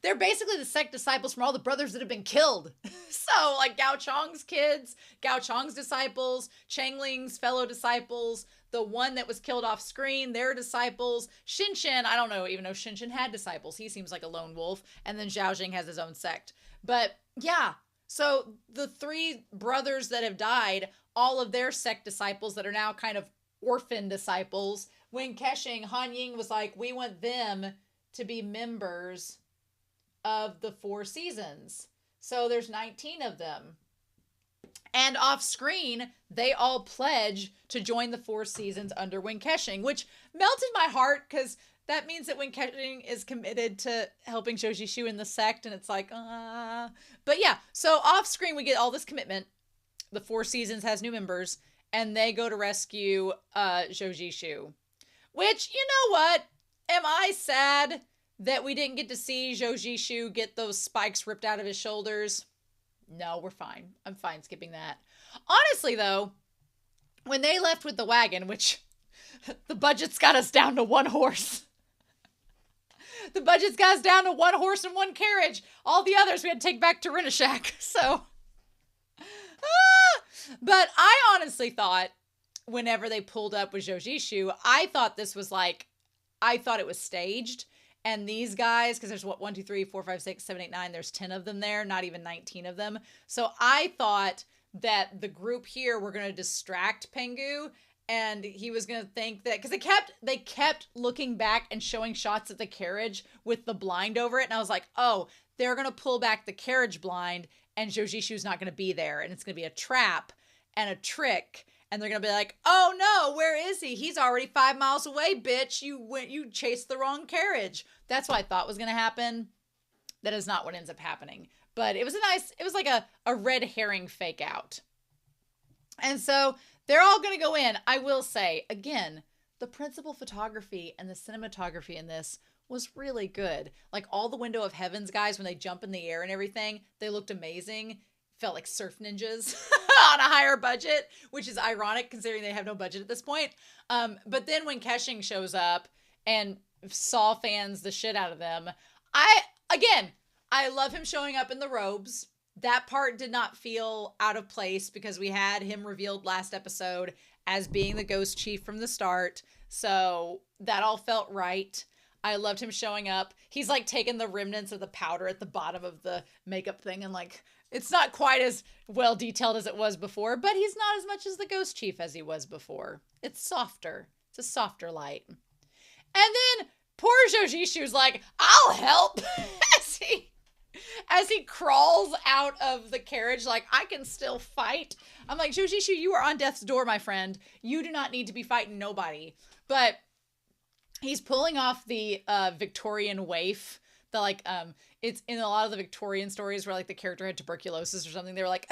S1: they're basically the sect disciples from all the brothers that have been killed. So, like Gao Chong's kids, Gao Chong's disciples, Chengling's fellow disciples, the one that was killed off screen, their disciples, Shin, I don't know, even though Shin had disciples. He seems like a lone wolf. And then Zhao Jing has his own sect. But, yeah. So, the three brothers that have died, all of their sect disciples that are now kind of orphan disciples, when KeXing, Han Ying was like, we want them to be members of the Four Seasons. So there's 19 of them. And off screen, they all pledge to join the Four Seasons under Wen KeXing, which melted my heart because that means that Wen KeXing is committed to helping Zhou Zishu in the sect. And it's like, But yeah, so off screen, we get all this commitment. The Four Seasons has new members and they go to rescue Zhou Zishu, which, you know what? Am I sad that we didn't get to see Zhou Zishu get those spikes ripped out of his shoulders? No, we're fine. I'm fine skipping that. Honestly, though, when they left with the wagon, which the budget's got us down to one horse. The budget's got us down to one horse and one carriage. All the others we had to take back to Renishak. So, but I honestly thought whenever they pulled up with Zhou Zishu, I thought it was staged. And these guys, because there's 1, 2, 3, 4, 5, 6, 7, 8, 9, there's 10 of them there, not even 19 of them. So I thought that the group here were going to distract Pengu and he was going to think that, because they kept looking back and showing shots of the carriage with the blind over it. And I was like, oh, they're going to pull back the carriage blind and Zhou Zishu's not going to be there. And it's going to be a trap and a trick. And they're going to be like, oh no, where is he? He's already 5 miles away, bitch. You chased the wrong carriage. That's what I thought was going to happen. That is not what ends up happening. But it was like a red herring fake out. And so they're all going to go in. I will say, again, the principal photography and the cinematography in this was really good. Like all the Window of Heavens guys, when they jump in the air and everything, they looked amazing. Felt like surf ninjas on a higher budget, which is ironic considering they have no budget at this point. But then when KeXing shows up and Saw fans the shit out of them, I love him showing up in the robes. That part did not feel out of place because we had him revealed last episode as being the ghost chief from the start. So that all felt right. I loved him showing up. He's like taking the remnants of the powder at the bottom of the makeup thing and like, it's not quite as well detailed as it was before, but he's not as much as the Ghost Chief as he was before. It's softer. It's a softer light. And then poor Zhou like, I'll help as he crawls out of the carriage like, I can still fight. I'm like, Zhou, you are on death's door, my friend. You do not need to be fighting nobody. But he's pulling off the Victorian waif. The like, it's in a lot of the Victorian stories where like the character had tuberculosis or something. They were like,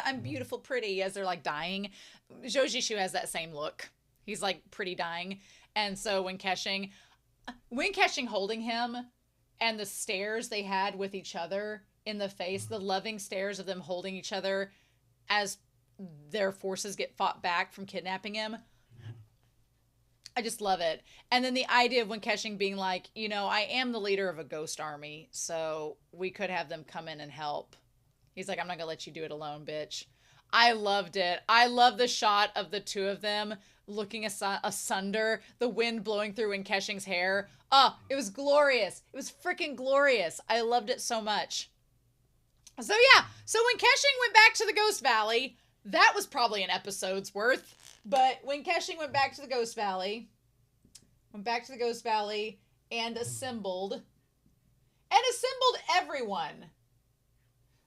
S1: I'm beautiful, pretty, as they're like dying. Zhou has that same look. He's like pretty dying. And so when KeXing holding him and the stares they had with each other in the face, the loving stares of them holding each other as their forces get fought back from kidnapping him. I just love it. And then the idea of when KeXing being like, you know, I am the leader of a ghost army, so we could have them come in and help. He's like, I'm not going to let you do it alone, bitch. I loved it. I love the shot of the two of them looking asunder, the wind blowing through in KeXing's hair. Oh, it was glorious. It was freaking glorious. I loved it so much. So yeah, so when KeXing went back to the Ghost Valley, that was probably an episode's worth. But when KeXing went back to the Ghost Valley and assembled everyone.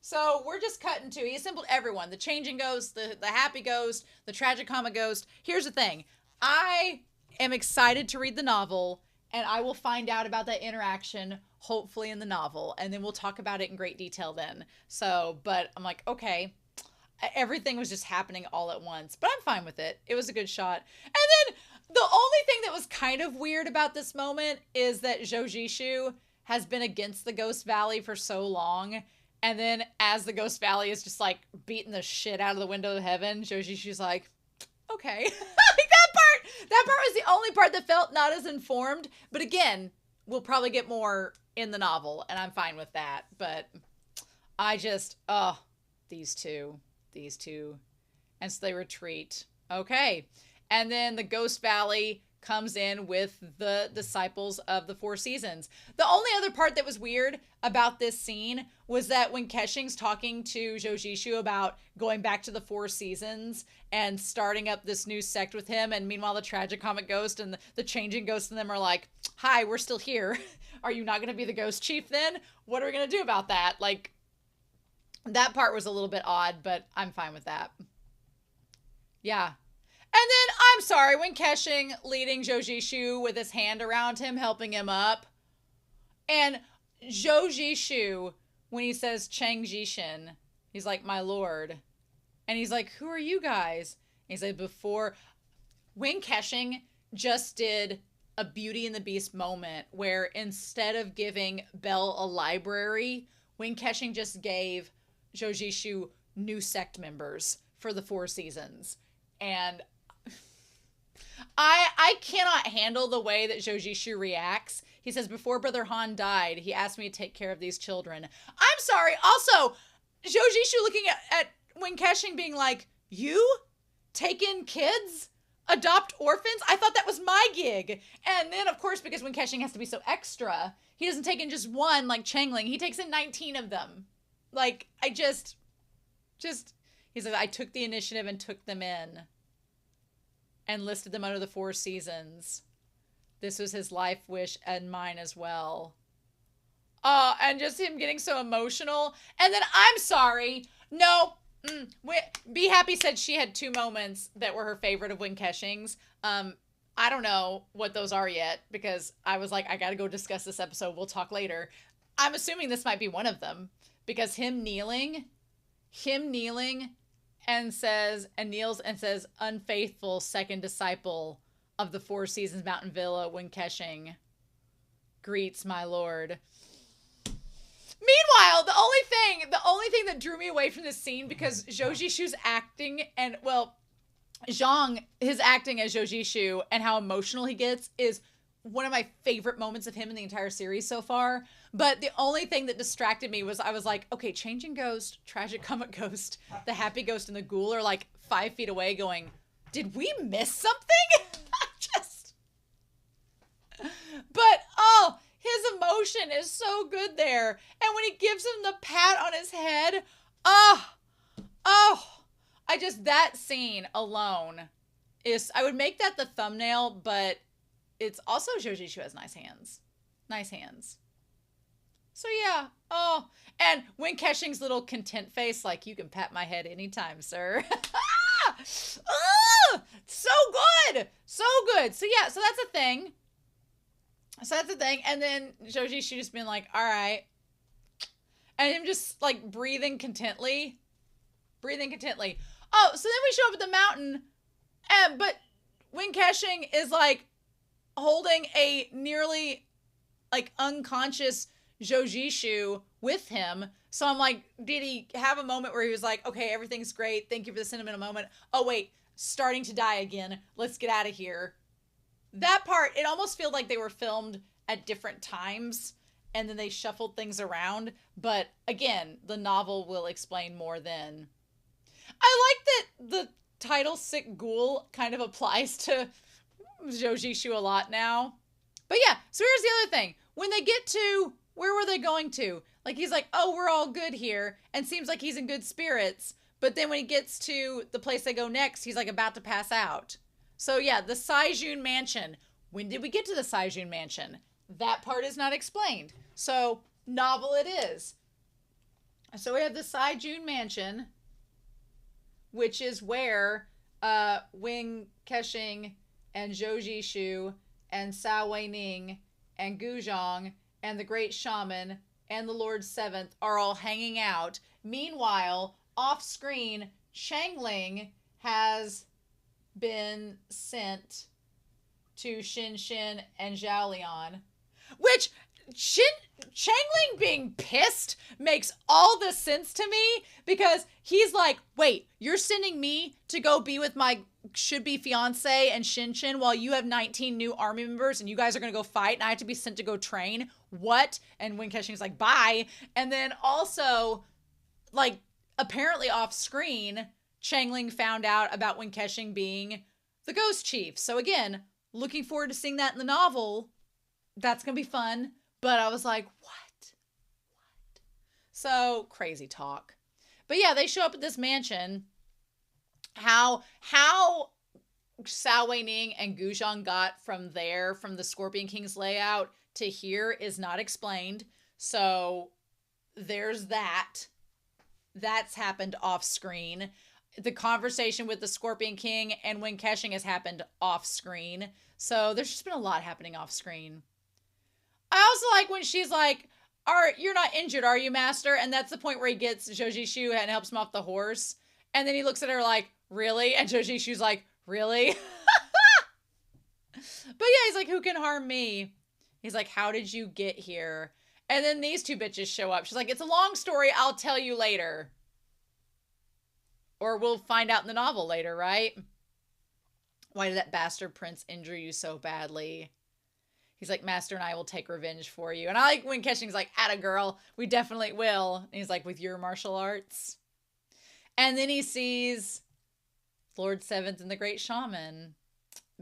S1: So we're just cutting to, he assembled everyone. The changing ghost, the happy ghost, the tragicoma ghost. Here's the thing. I am excited to read the novel, and I will find out about that interaction, hopefully in the novel, and then we'll talk about it in great detail then. So, but I'm like, okay. Everything was just happening all at once, but I'm fine with it. It was a good shot. And then the only thing that was kind of weird about this moment is that Zhou has been against the Ghost Valley for so long. And then as the Ghost Valley is just like beating the shit out of the window of heaven, Zhou like, okay. Like that part was the only part that felt not as informed. But again, we'll probably get more in the novel, and I'm fine with that. But I just, these two. And so they retreat. Okay. And then the Ghost Valley comes in with the disciples of the Four Seasons. The only other part that was weird about this scene was that when KeXing's talking to Zhou about going back to the Four Seasons and starting up this new sect with him, and meanwhile the tragicomic ghost and the changing ghost in them are like, hi, we're still here. Are you not going to be the Ghost Chief then? What are we going to do about that? Like, that part was a little bit odd, but I'm fine with that. Yeah. And then, I'm sorry, when KeXing leading Zhou with his hand around him, helping him up. And Zhou, when he says Cheng Jishin, he's like, my lord. And he's like, who are you guys? And he said, when KeXing just did a Beauty and the Beast moment where instead of giving Belle a library, when KeXing just gave Zhou new sect members for the Four Seasons. And I cannot handle the way that Zhou reacts. He says, before Brother Han died, he asked me to take care of these children. I'm sorry. Also, Zhou looking at when KeXing being like, you take in kids? Adopt orphans? I thought that was my gig. And then, of course, because when KeXing has to be so extra, he doesn't take in just one like Chengling. He takes in 19 of them. Like, I just, he says, I took the initiative and took them in and listed them under the Four Seasons. This was his life wish and mine as well. And just him getting so emotional. And then, I'm sorry. No. Be Happy said she had two moments that were her favorite of when KeXing's. I don't know what those are yet because I was like, I got to go discuss this episode. We'll talk later. I'm assuming this might be one of them. Because him kneeling and kneels and says, unfaithful second disciple of the Four Seasons Mountain Villa when KeXing greets my lord. Meanwhile, the only thing that drew me away from this scene, because Zhou acting and, well, Zhang, his acting as Zhou and how emotional he gets is one of my favorite moments of him in the entire series so far. But the only thing that distracted me was I was like, okay, changing ghost, tragic comic ghost, the happy ghost, and the ghoul are like 5 feet away going, did we miss something? But, oh, his emotion is so good there. And when he gives him the pat on his head, oh, that scene alone is, I would make that the thumbnail, but it's also Zhou has nice hands. Nice hands. So yeah, oh, and when KeXing's little content face, like, you can pat my head anytime, sir. Oh, so good. So good. So yeah, so that's a thing. And then Zhou just being like, all right. And him just like breathing contently. Oh, so then we show up at the mountain, but when KeXing is like holding a nearly like unconscious Zhou with him. So I'm like, did he have a moment where he was like, okay, everything's great. Thank you for the sentimental moment. Oh, wait, starting to die again. Let's get out of here. That part, it almost feels like they were filmed at different times and then they shuffled things around. But again, the novel will explain more then. I like that the title Sick Ghoul kind of applies to Zhou a lot now. But yeah, so here's the other thing. When they get to, where were they going to? Like, he's like, oh, we're all good here. And seems like he's in good spirits. But then when he gets to the place they go next, he's like about to pass out. So yeah, the Saijun Mansion. When did we get to the Saijun Mansion? That part is not explained. So, novel it is. So we have the Saijun Mansion, which is where Wing KeXing and Zhou Zishu and Cao Weining and Guzhong and the Great Shaman and the Lord Seventh are all hanging out. Meanwhile, off screen, Chengling has been sent to Xin and Zhaolian, which Chengling being pissed makes all the sense to me, because he's like, wait, you're sending me to go be with my should-be fiance and Xin while you have 19 new army members and you guys are going to go fight and I have to be sent to go train? What? And when KeXing's like, bye. And then also, like, apparently off screen, Chengling found out about when KeXing being the ghost chief. So again, looking forward to seeing that in the novel. That's going to be fun. But I was like, what? So, crazy talk. But yeah, they show up at this mansion. How Cao Weining and Guzhong got from there, from the Scorpion King's layout to here, is not explained. So, there's that. That's happened off screen. The conversation with the Scorpion King and when KeXing has happened off screen. So, there's just been a lot happening off screen. I also like when she's like, you're not injured, are you, master? And that's the point where he gets Zhou Zishu and helps him off the horse. And then he looks at her like, really? And Zhou Zishu's like, really? But yeah, he's like, who can harm me? He's like, how did you get here? And then these two bitches show up. She's like, it's a long story. I'll tell you later. Or we'll find out in the novel later, right? Why did that bastard prince injure you so badly? He's like, master and I will take revenge for you. And I like when KeXing's like, atta girl, we definitely will. And he's like, with your martial arts? And then he sees Lord Seventh and the Great Shaman.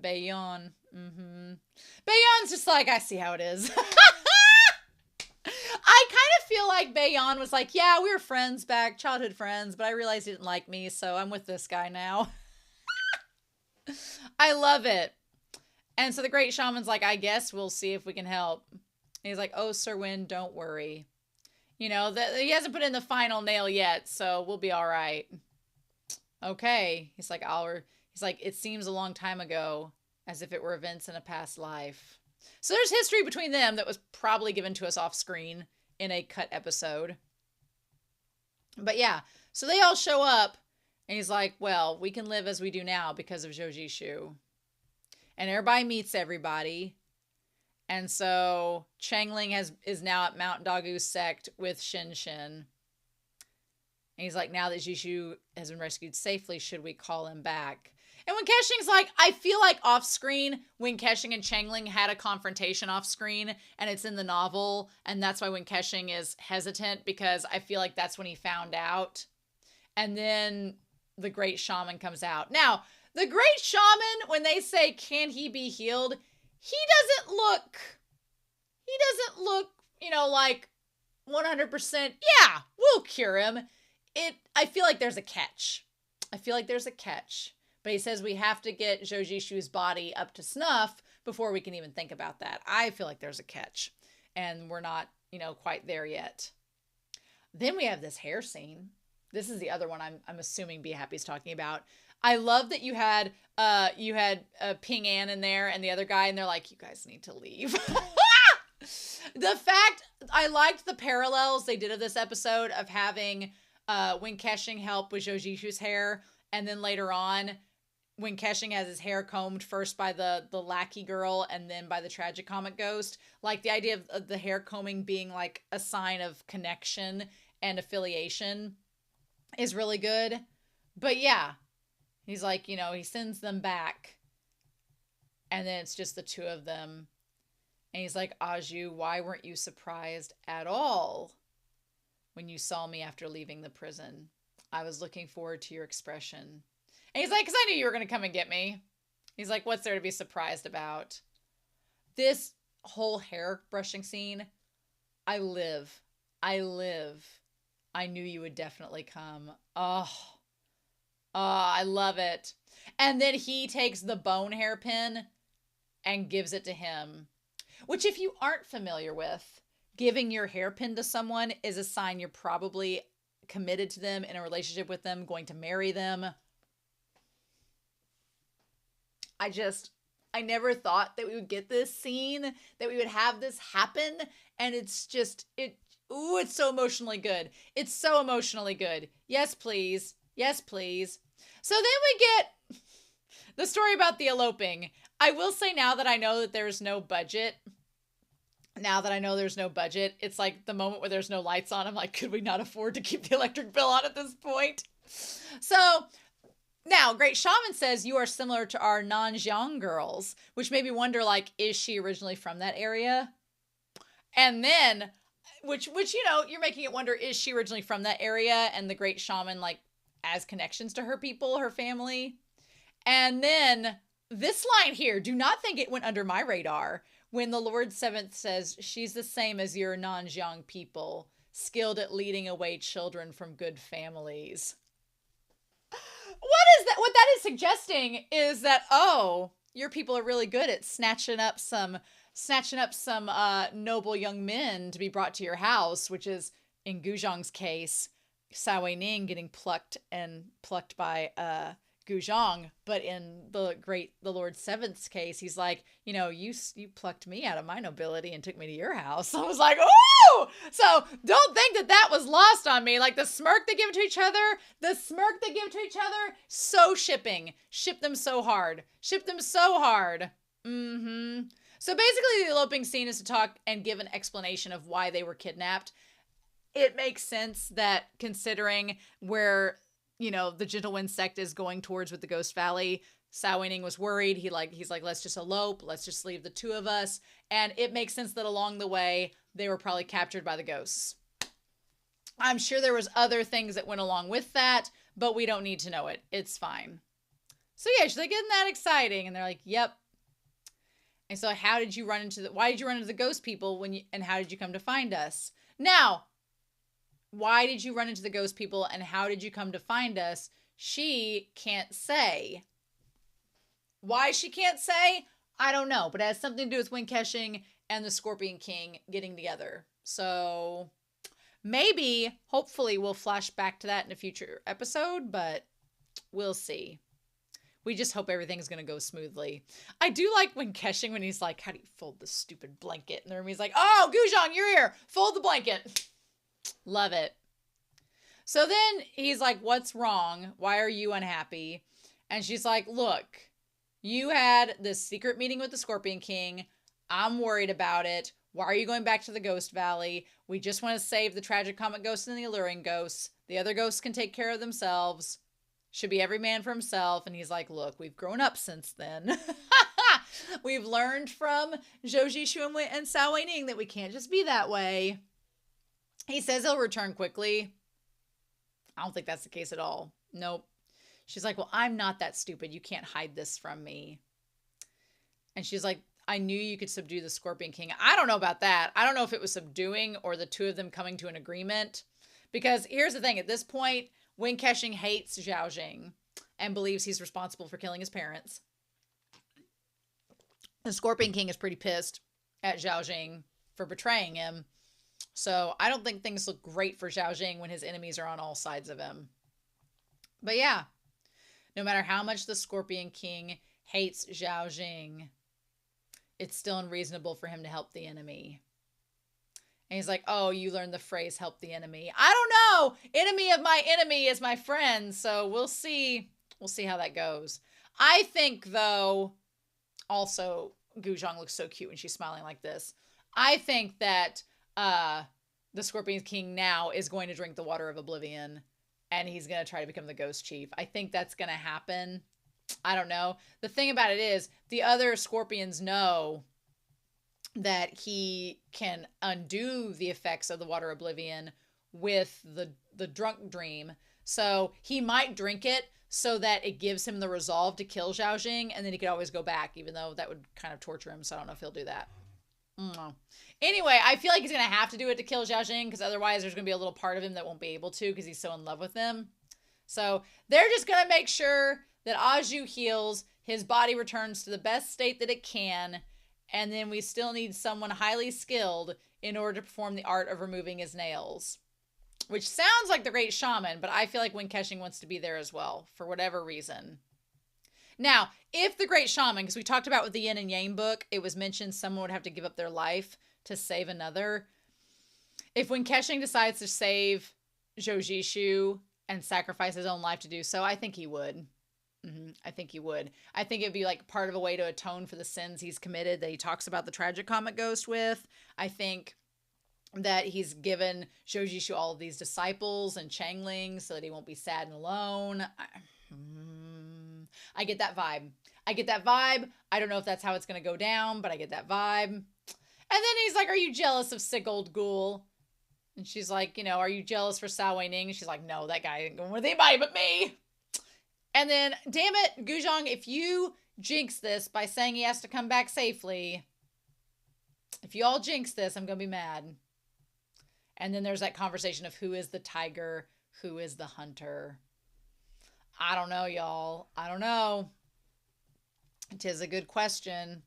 S1: Bayon. Bayon's just like, I see how it is. I kind of feel like Bayon was like, yeah, we were friends back, childhood friends, but I realized he didn't like me, so I'm with this guy now. I love it. And so the Great Shaman's like, I guess we'll see if we can help. And he's like, oh, Sir Win, don't worry. You know, he hasn't put in the final nail yet, so we'll be all right. Okay. He's like, it seems a long time ago, as if it were events in a past life. So there's history between them that was probably given to us off screen in a cut episode. But yeah, so they all show up, and he's like, well, we can live as we do now because of Zhou Zishu. And everybody meets everybody. And so Chengling is now at Mount Dagu's sect with Xin. And he's like, now that Zishu has been rescued safely, should we call him back? And when KeXing's like, I feel like off screen, when KeXing and Chengling had a confrontation off screen, and it's in the novel, and that's why when KeXing is hesitant, because I feel like that's when he found out. And then the Great Shaman comes out. Now, the Great Shaman, when they say, can he be healed? he doesn't look, like 100%, yeah, we'll cure him. I feel like there's a catch. But he says we have to get Zhou Jishu's body up to snuff before we can even think about that. I feel like there's a catch. And we're not, quite there yet. Then we have this hair scene. This is the other one I'm assuming Be Happy's talking about. I love that you had Ping An in there and the other guy, and they're like, you guys need to leave. I liked the parallels they did of this episode of having when KeXing helped with Zhou Jishu's hair, and then later on when KeXing has his hair combed first by the lackey girl and then by the tragicomic ghost. Like the idea of the hair combing being like a sign of connection and affiliation is really good. But yeah, he's like, he sends them back and then it's just the two of them. And he's like, Aju, why weren't you surprised at all when you saw me after leaving the prison? I was looking forward to your expression. And he's like, because I knew you were going to come and get me. He's like, what's there to be surprised about? This whole hair brushing scene, I live. I knew you would definitely come. Oh, I love it. And then he takes the bone hairpin and gives it to him. Which, if you aren't familiar with, giving your hairpin to someone is a sign you're probably committed to them, in a relationship with them, going to marry them. I never thought that we would get this scene, that we would have this happen, and it's so emotionally good. It's so emotionally good. Yes, please. Yes, please. So then we get the story about the eloping. I will say, now that I know that there's no budget, it's like the moment where there's no lights on, I'm like, could we not afford to keep the electric bill on at this point? So now, Great Shaman says you are similar to our Nanjiang girls, which made me wonder, like, is she originally from that area? And then, which you're making it wonder, is she originally from that area? And the Great Shaman, like, has connections to her people, her family? And then this line here, do not think it went under my radar. When the Lord Seventh says, she's the same as your Nanjiang people, skilled at leading away children from good families. What is that? What that is suggesting is that, your people are really good at snatching up some noble young men to be brought to your house, which is, in Guzhang's case, Cao Weining getting plucked by Guzhang. But in the Lord Seventh's case, he's like, you plucked me out of my nobility and took me to your house. I was like, oh! So don't think that was lost on me. Like the smirk they give to each other, so shipping. Ship them so hard. Mm-hmm. So basically the eloping scene is to talk and give an explanation of why they were kidnapped. It makes sense that, considering where the Gentle Wind sect is going towards with the Ghost Valley, Cao Weining was worried. He's like, let's just elope. Let's just leave the two of us. And it makes sense that along the way, they were probably captured by the ghosts. I'm sure there was other things that went along with that, but we don't need to know it. It's fine. So yeah, she's like, isn't that exciting? And they're like, yep. And so why did you run into the ghost people and how did you come to find us? Now, why did you run into the ghost people and how did you come to find us? She can't say. Why she can't say, I don't know. But it has something to do with when KeXing and the Scorpion King getting together. So maybe, hopefully, we'll flash back to that in a future episode, but we'll see. We just hope everything's going to go smoothly. I do like when KeXing, when he's like, how do you fold this stupid blanket in the room? He's like, oh, Guzhang, you're here. Fold the blanket. Love it. So then he's like, what's wrong? Why are you unhappy? And she's like, look, you had this secret meeting with the Scorpion King. I'm worried about it. Why are you going back to the Ghost Valley? We just want to save the tragic comic ghosts and the alluring ghosts. The other ghosts can take care of themselves. Should be every man for himself. And he's like, look, we've grown up since then. We've learned from Zhou Jishu and Cao Weining that we can't just be that way. He says he'll return quickly. I don't think that's the case at all. Nope. She's like, well, I'm not that stupid. You can't hide this from me. And she's like, I knew you could subdue the Scorpion King. I don't know about that. I don't know if it was subduing or the two of them coming to an agreement. Because here's the thing. At this point, when KeXing hates Zhao Jing and believes he's responsible for killing his parents, the Scorpion King is pretty pissed at Zhao Jing for betraying him. So I don't think things look great for Zhao Jing when his enemies are on all sides of him. But yeah, no matter how much the Scorpion King hates Zhao Jing, it's still unreasonable for him to help the enemy. And he's like, oh, you learned the phrase, help the enemy. I don't know. Enemy of my enemy is my friend. So we'll see. We'll see how that goes. I think, though, also, Gu Zhang looks so cute when she's smiling like this. I think that the Scorpion King now is going to drink the water of oblivion. And he's going to try to become the Ghost Chief. I think that's going to happen. I don't know. The thing about it is, the other Scorpions know that he can undo the effects of the water oblivion with the drunk dream. So he might drink it so that it gives him the resolve to kill Zhao Jing, and then he could always go back, even though that would kind of torture him. So I don't know if he'll do that. Anyway, I feel like he's going to have to do it to kill Zhao Jing, because otherwise there's going to be a little part of him that won't be able to, because he's so in love with him. So they're just going to make sure that Zhu heals, his body returns to the best state that it can, and then we still need someone highly skilled in order to perform the art of removing his nails. Which sounds like the Great Shaman, but I feel like when KeXing wants to be there as well, for whatever reason. Now, if the Great Shaman, because we talked about with the Yin and Yang book, it was mentioned someone would have to give up their life to save another. If when KeXing decides to save Zhou Zishu and sacrifice his own life to do so, I think he would. I think he would. I think it'd be like part of a way to atone for the sins he's committed that he talks about the tragic comic ghost with. I think that he's given Zhou Zishu all of these disciples and Chengling so that he won't be sad and alone. I get that vibe. I don't know if that's how it's going to go down, but I get that vibe. And then he's like, are you jealous of sick old ghoul? And she's like, are you jealous for Sao Wei Ning? And she's like, no, that guy ain't going with anybody but me. And then, damn it, Gu Zhang, if you jinx this by saying he has to come back safely, if you all jinx this, I'm going to be mad. And then there's that conversation of who is the tiger, who is the hunter. I don't know, y'all. I don't know. It is a good question.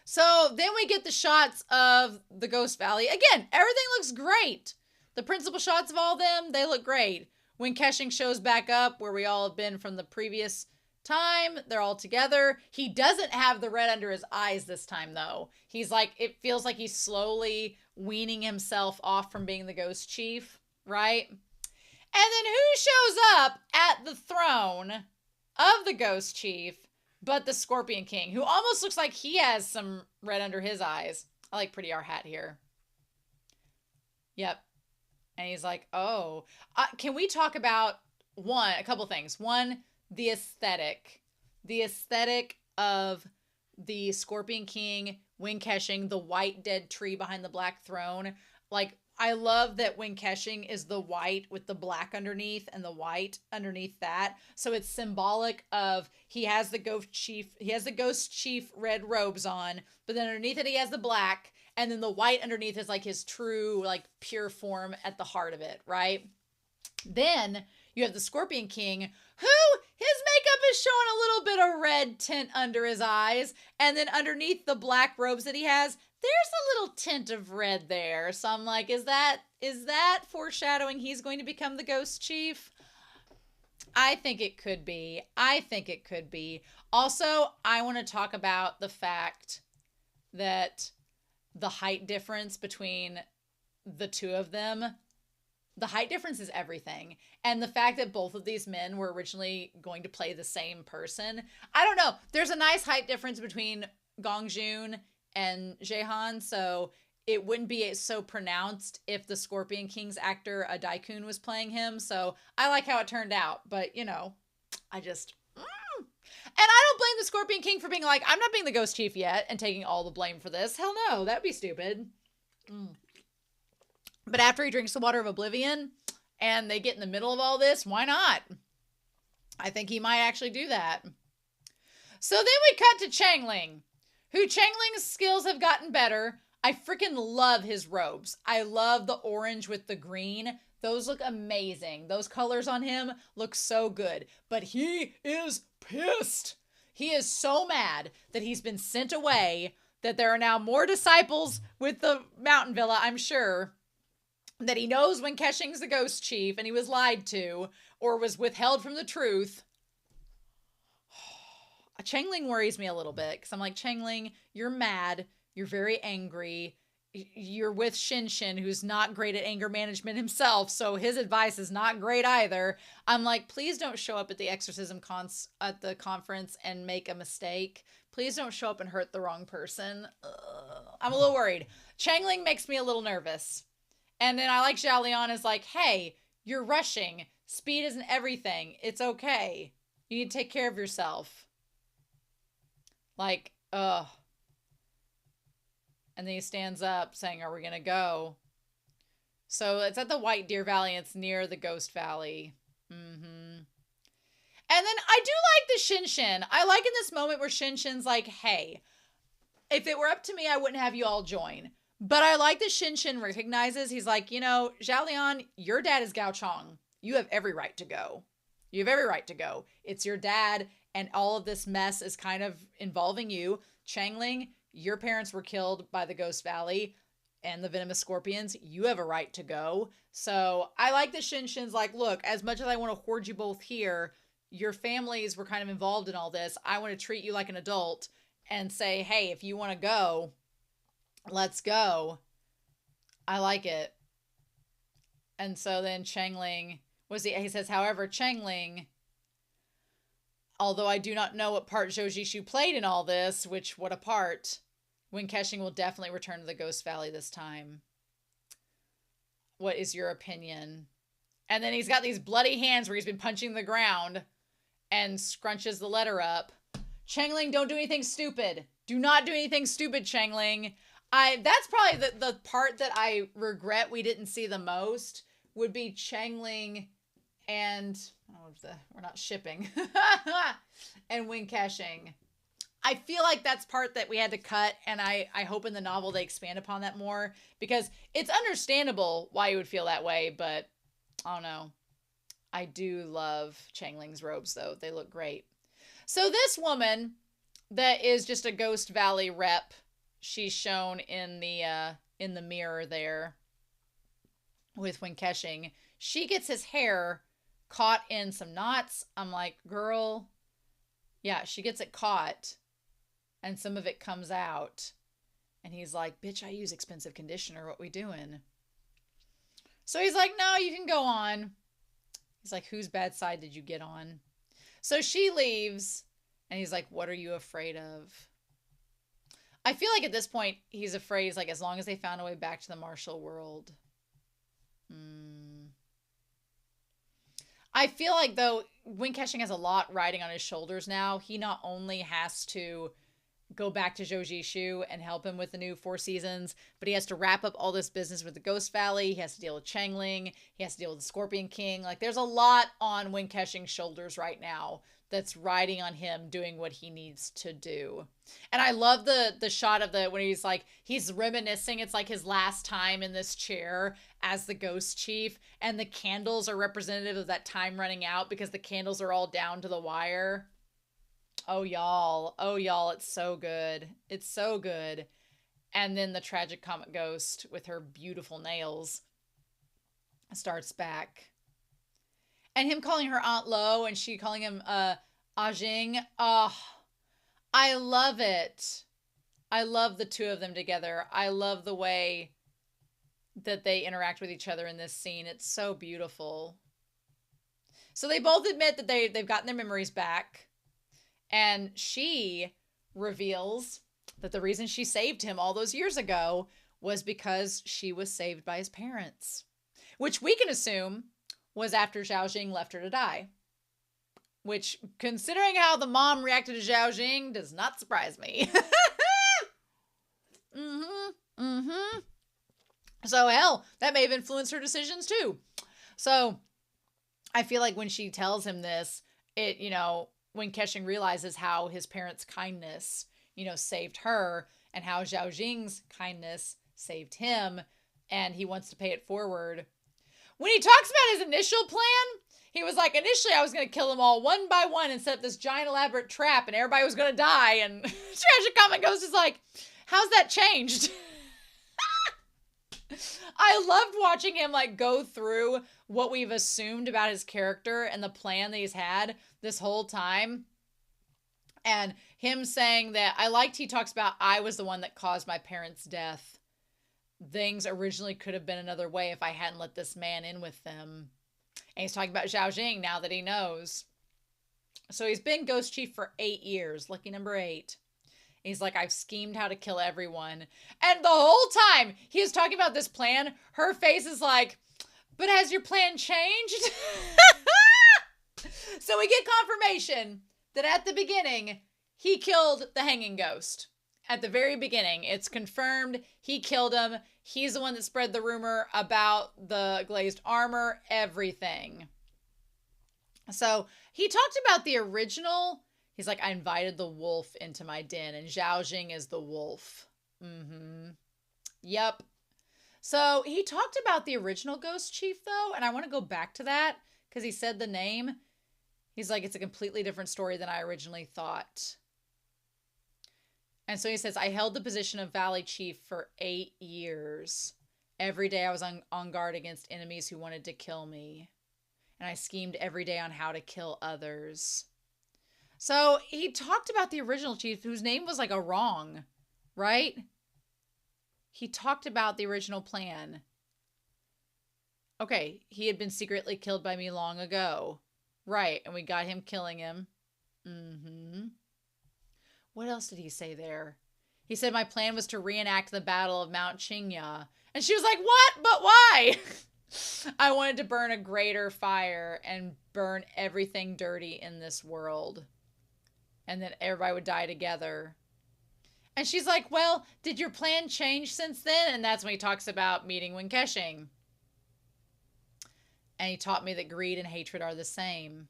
S1: So then we get the shots of the Ghost Valley. Again, everything looks great. The principal shots of all of them, they look great. When KeXing shows back up where we all have been from the previous time, they're all together. He doesn't have the red under his eyes this time, though. He's like, it feels like he's slowly weaning himself off from being the Ghost Chief, right? And then who shows up at the throne of the Ghost Chief but the Scorpion King, who almost looks like he has some red under his eyes. I like Pretty Our Hat here. Yep. And he's like, oh, can we talk about a couple things. One, the aesthetic of the Scorpion King, when KeXing, the white dead tree behind the black throne. Like, I love that when KeXing is the white with the black underneath and the white underneath that. So it's symbolic of he has the Ghost Chief red robes on, but then underneath it he has the black. And then the white underneath is like his true, like pure form at the heart of it, right? Then you have the Scorpion King, who his makeup is showing a little bit of red tint under his eyes. And then underneath the black robes that he has, there's a little tint of red there. So I'm like, is that foreshadowing he's going to become the Ghost Chief? I think it could be. Also, I want to talk about the fact that the height difference between the two of them, the height difference is everything. And the fact that both of these men were originally going to play the same person. I don't know. There's a nice height difference between Gong Jun and Jaehan, so it wouldn't be so pronounced if the Scorpion King's actor, Daikun, was playing him. So I like how it turned out. But, I just... And I don't blame the Scorpion King for being like, I'm not being the Ghost Chief yet and taking all the blame for this. Hell no, that'd be stupid. But after he drinks the water of oblivion and they get in the middle of all this, why not? I think he might actually do that. So then we cut to Chengling, who Chengling's skills have gotten better. I freaking love his robes. I love the orange with the green. Those look amazing. Those colors on him look so good. But he is pissed. He is so mad that he's been sent away, that there are now more disciples with the mountain villa, I'm sure, that he knows when KeXing's the ghost chief and he was lied to or was withheld from the truth. Chengling worries me a little bit because I'm like, Chengling, you're mad. You're very angry. You're with Shinshin, who's not great at anger management himself, so his advice is not great either. I'm like, please don't show up at the exorcism at the conference and make a mistake. Please don't show up and hurt the wrong person. I'm a little worried. Chengling makes me a little nervous. And then I like Zhao Lian is like, hey, you're rushing. Speed isn't everything. It's okay. You need to take care of yourself. Like, ugh. And then he stands up saying, are we going to go? So it's at the White Deer Valley. And it's near the Ghost Valley. Mm-hmm. And then I do like the Shinshin. I like in this moment where Shinshin's like, hey, if it were up to me, I wouldn't have you all join. But I like that Shinshin recognizes, he's like, you know, Zhao Lian, your dad is Gao Chong. You have every right to go. You have every right to go. It's your dad, and all of this mess is kind of involving you. Chengling, your parents were killed by the Ghost Valley and the venomous scorpions. You have a right to go. So I like that Shinshin's like, look, as much as I want to hoard you both here, your families were kind of involved in all this. I want to treat you like an adult and say, hey, if you want to go, let's go. I like it. And so then Chengling, he says, however, Chengling, although I do not know what part Zhou Zishu played in all this, which what a part, when KeXing will definitely return to the Ghost Valley this time. What is your opinion? And then he's got these bloody hands where he's been punching the ground and scrunches the letter up. Chengling, don't do anything stupid. Do not do anything stupid, Chengling. That's probably the part that I regret we didn't see the most would be Chengling and we're not shipping and Wing KeXing. I feel like that's part that we had to cut, and I hope in the novel they expand upon that more, because it's understandable why you would feel that way, but I don't know. I do love Chengling's robes though. They look great. So this woman that is just a Ghost Valley rep, she's shown in the mirror there with Wing KeXing. She gets his hair caught in some knots. I'm like, girl, yeah, she gets it caught and some of it comes out. And he's like, bitch, I use expensive conditioner. What we doing? So he's like, no, you can go on. He's like, whose bad side did you get on? So she leaves and he's like, what are you afraid of? I feel like at this point, he's afraid, he's like, as long as they found a way back to the martial world. I feel like, though, Wing KeXing has a lot riding on his shoulders now. He not only has to go back to Zhou Zishu and help him with the new 4 seasons, but he has to wrap up all this business with the Ghost Valley. He has to deal with Chengling. He has to deal with the Scorpion King. Like, there's a lot on Wing KeXing's shoulders right now that's riding on him doing what he needs to do. And I love the shot of when he's like, he's reminiscing. It's like his last time in this chair as the Ghost Chief, and the candles are representative of that time running out because the candles are all down to the wire. Oh, y'all. Oh, y'all. It's so good. It's so good. And then the tragic comic ghost with her beautiful nails starts back. And him calling her Aunt Lo and she calling him Ajing. Oh, I love it. I love the two of them together. I love the way that they interact with each other in this scene. It's so beautiful. So they both admit that they've gotten their memories back. And she reveals that the reason she saved him all those years ago was because she was saved by his parents. Which we can assume was after Zhao Jing left her to die. Which, considering how the mom reacted to Zhao Jing, does not surprise me. So, hell, that may have influenced her decisions too. So, I feel like when she tells him this, when KeXing realizes how his parents' kindness, saved her, and how Zhao Jing's kindness saved him, and he wants to pay it forward. When he talks about his initial plan, he was like, initially I was going to kill them all one by one and set up this giant elaborate trap and everybody was going to die. And Tragic Comic Ghost is like, how's that changed? I loved watching him like go through what we've assumed about his character and the plan that he's had this whole time. And him saying that, I liked he talks about, I was the one that caused my parents' death. Things originally could have been another way if I hadn't let this man in with them. And he's talking about Zhao Jing now that he knows. So he's been Ghost Chief for 8 years. Lucky number 8. He's like, I've schemed how to kill everyone. And the whole time he is talking about this plan, her face is like, but has your plan changed? So we get confirmation that at the beginning, he killed the hanging ghost. At the very beginning, it's confirmed he killed him. He's the one that spread the rumor about the glazed armor, everything. So he talked about the original. He's like, I invited the wolf into my den, and Zhao Jing is the wolf. Yep. So he talked about the original Ghost Chief, though, and I want to go back to that because he said the name. He's like, it's a completely different story than I originally thought. And so he says, I held the position of Valley Chief for 8 years. Every day I was on guard against enemies who wanted to kill me. And I schemed every day on how to kill others. So he talked about the original chief whose name was like a wrong, right? He talked about the original plan. Okay, he had been secretly killed by me long ago. Right, and we got him killing him. What else did he say there? He said my plan was to reenact the Battle of Mount Qingya. And she was like, what? But why? I wanted to burn a greater fire and burn everything dirty in this world. And then everybody would die together. And she's like, well, did your plan change since then? And that's when he talks about meeting when KeXing. And he taught me that greed and hatred are the same.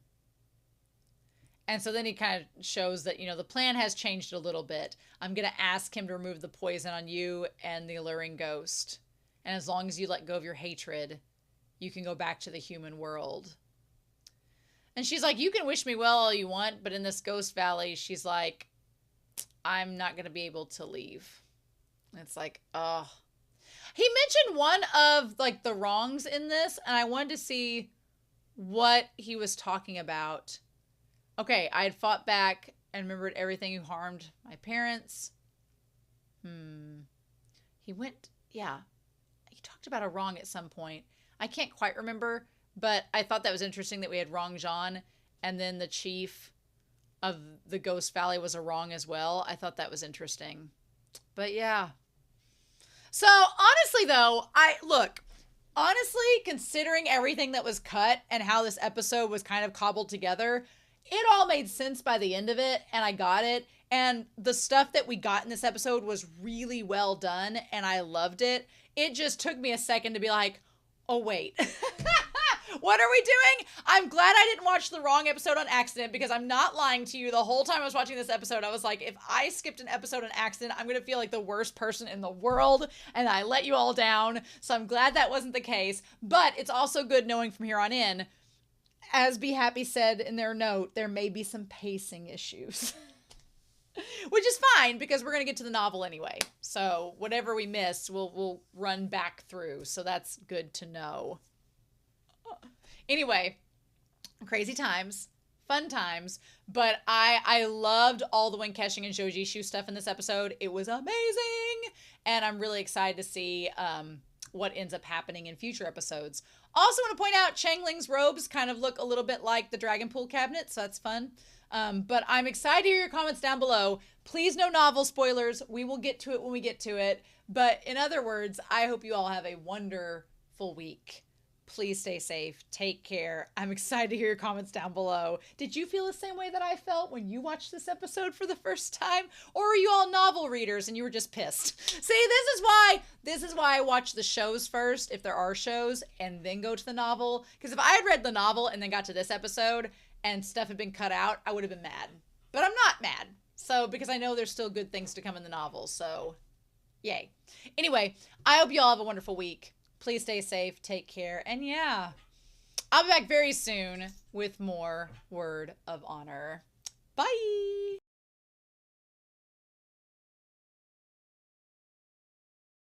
S1: And so then he kind of shows that, the plan has changed a little bit. I'm going to ask him to remove the poison on you and the alluring ghost. And as long as you let go of your hatred, you can go back to the human world. And she's like, you can wish me well all you want, but in this ghost valley, she's like, I'm not going to be able to leave. And it's like, oh. He mentioned one of like the wrongs in this, and I wanted to see what he was talking about. Okay, I had fought back and remembered everything who harmed my parents. He talked about a wrong at some point. I can't quite remember, but I thought that was interesting that we had Wrong John, and then the chief of the Ghost Valley was a wrong as well. I thought that was interesting. But yeah. So honestly though, honestly, considering everything that was cut and how this episode was kind of cobbled together, it all made sense by the end of it, and I got it. And the stuff that we got in this episode was really well done, and I loved it. It just took me a second to be like, oh, wait. What are we doing? I'm glad I didn't watch the wrong episode on accident, because I'm not lying to you. The whole time I was watching this episode, I was like, if I skipped an episode on accident, I'm going to feel like the worst person in the world, and I let you all down. So I'm glad that wasn't the case. But it's also good knowing from here on in, as Be Happy said in their note, there may be some pacing issues. Which is fine, because we're going to get to the novel anyway. So whatever we miss, we'll run back through. So that's good to know. Anyway, crazy times, fun times. But I loved all the Wen Kexing and Zhou Zishu stuff in this episode. It was amazing. And I'm really excited to see what ends up happening in future episodes. Also want to point out Chengling's robes kind of look a little bit like the Dragon Pool cabinet, so that's fun. But I'm excited to hear your comments down below. Please no novel spoilers. We will get to it when we get to it. But in other words, I hope you all have a wonderful week. Please stay safe. Take care. I'm excited to hear your comments down below. Did you feel the same way that I felt when you watched this episode for the first time? Or are you all novel readers and you were just pissed? See, this is why I watch the shows first, if there are shows, and then go to the novel. Because if I had read the novel and then got to this episode and stuff had been cut out, I would have been mad. But I'm not mad. So, because I know there's still good things to come in the novel, so yay. Anyway, I hope you all have a wonderful week. Please stay safe, take care, and yeah, I'll be back very soon with more Word of Honor. Bye!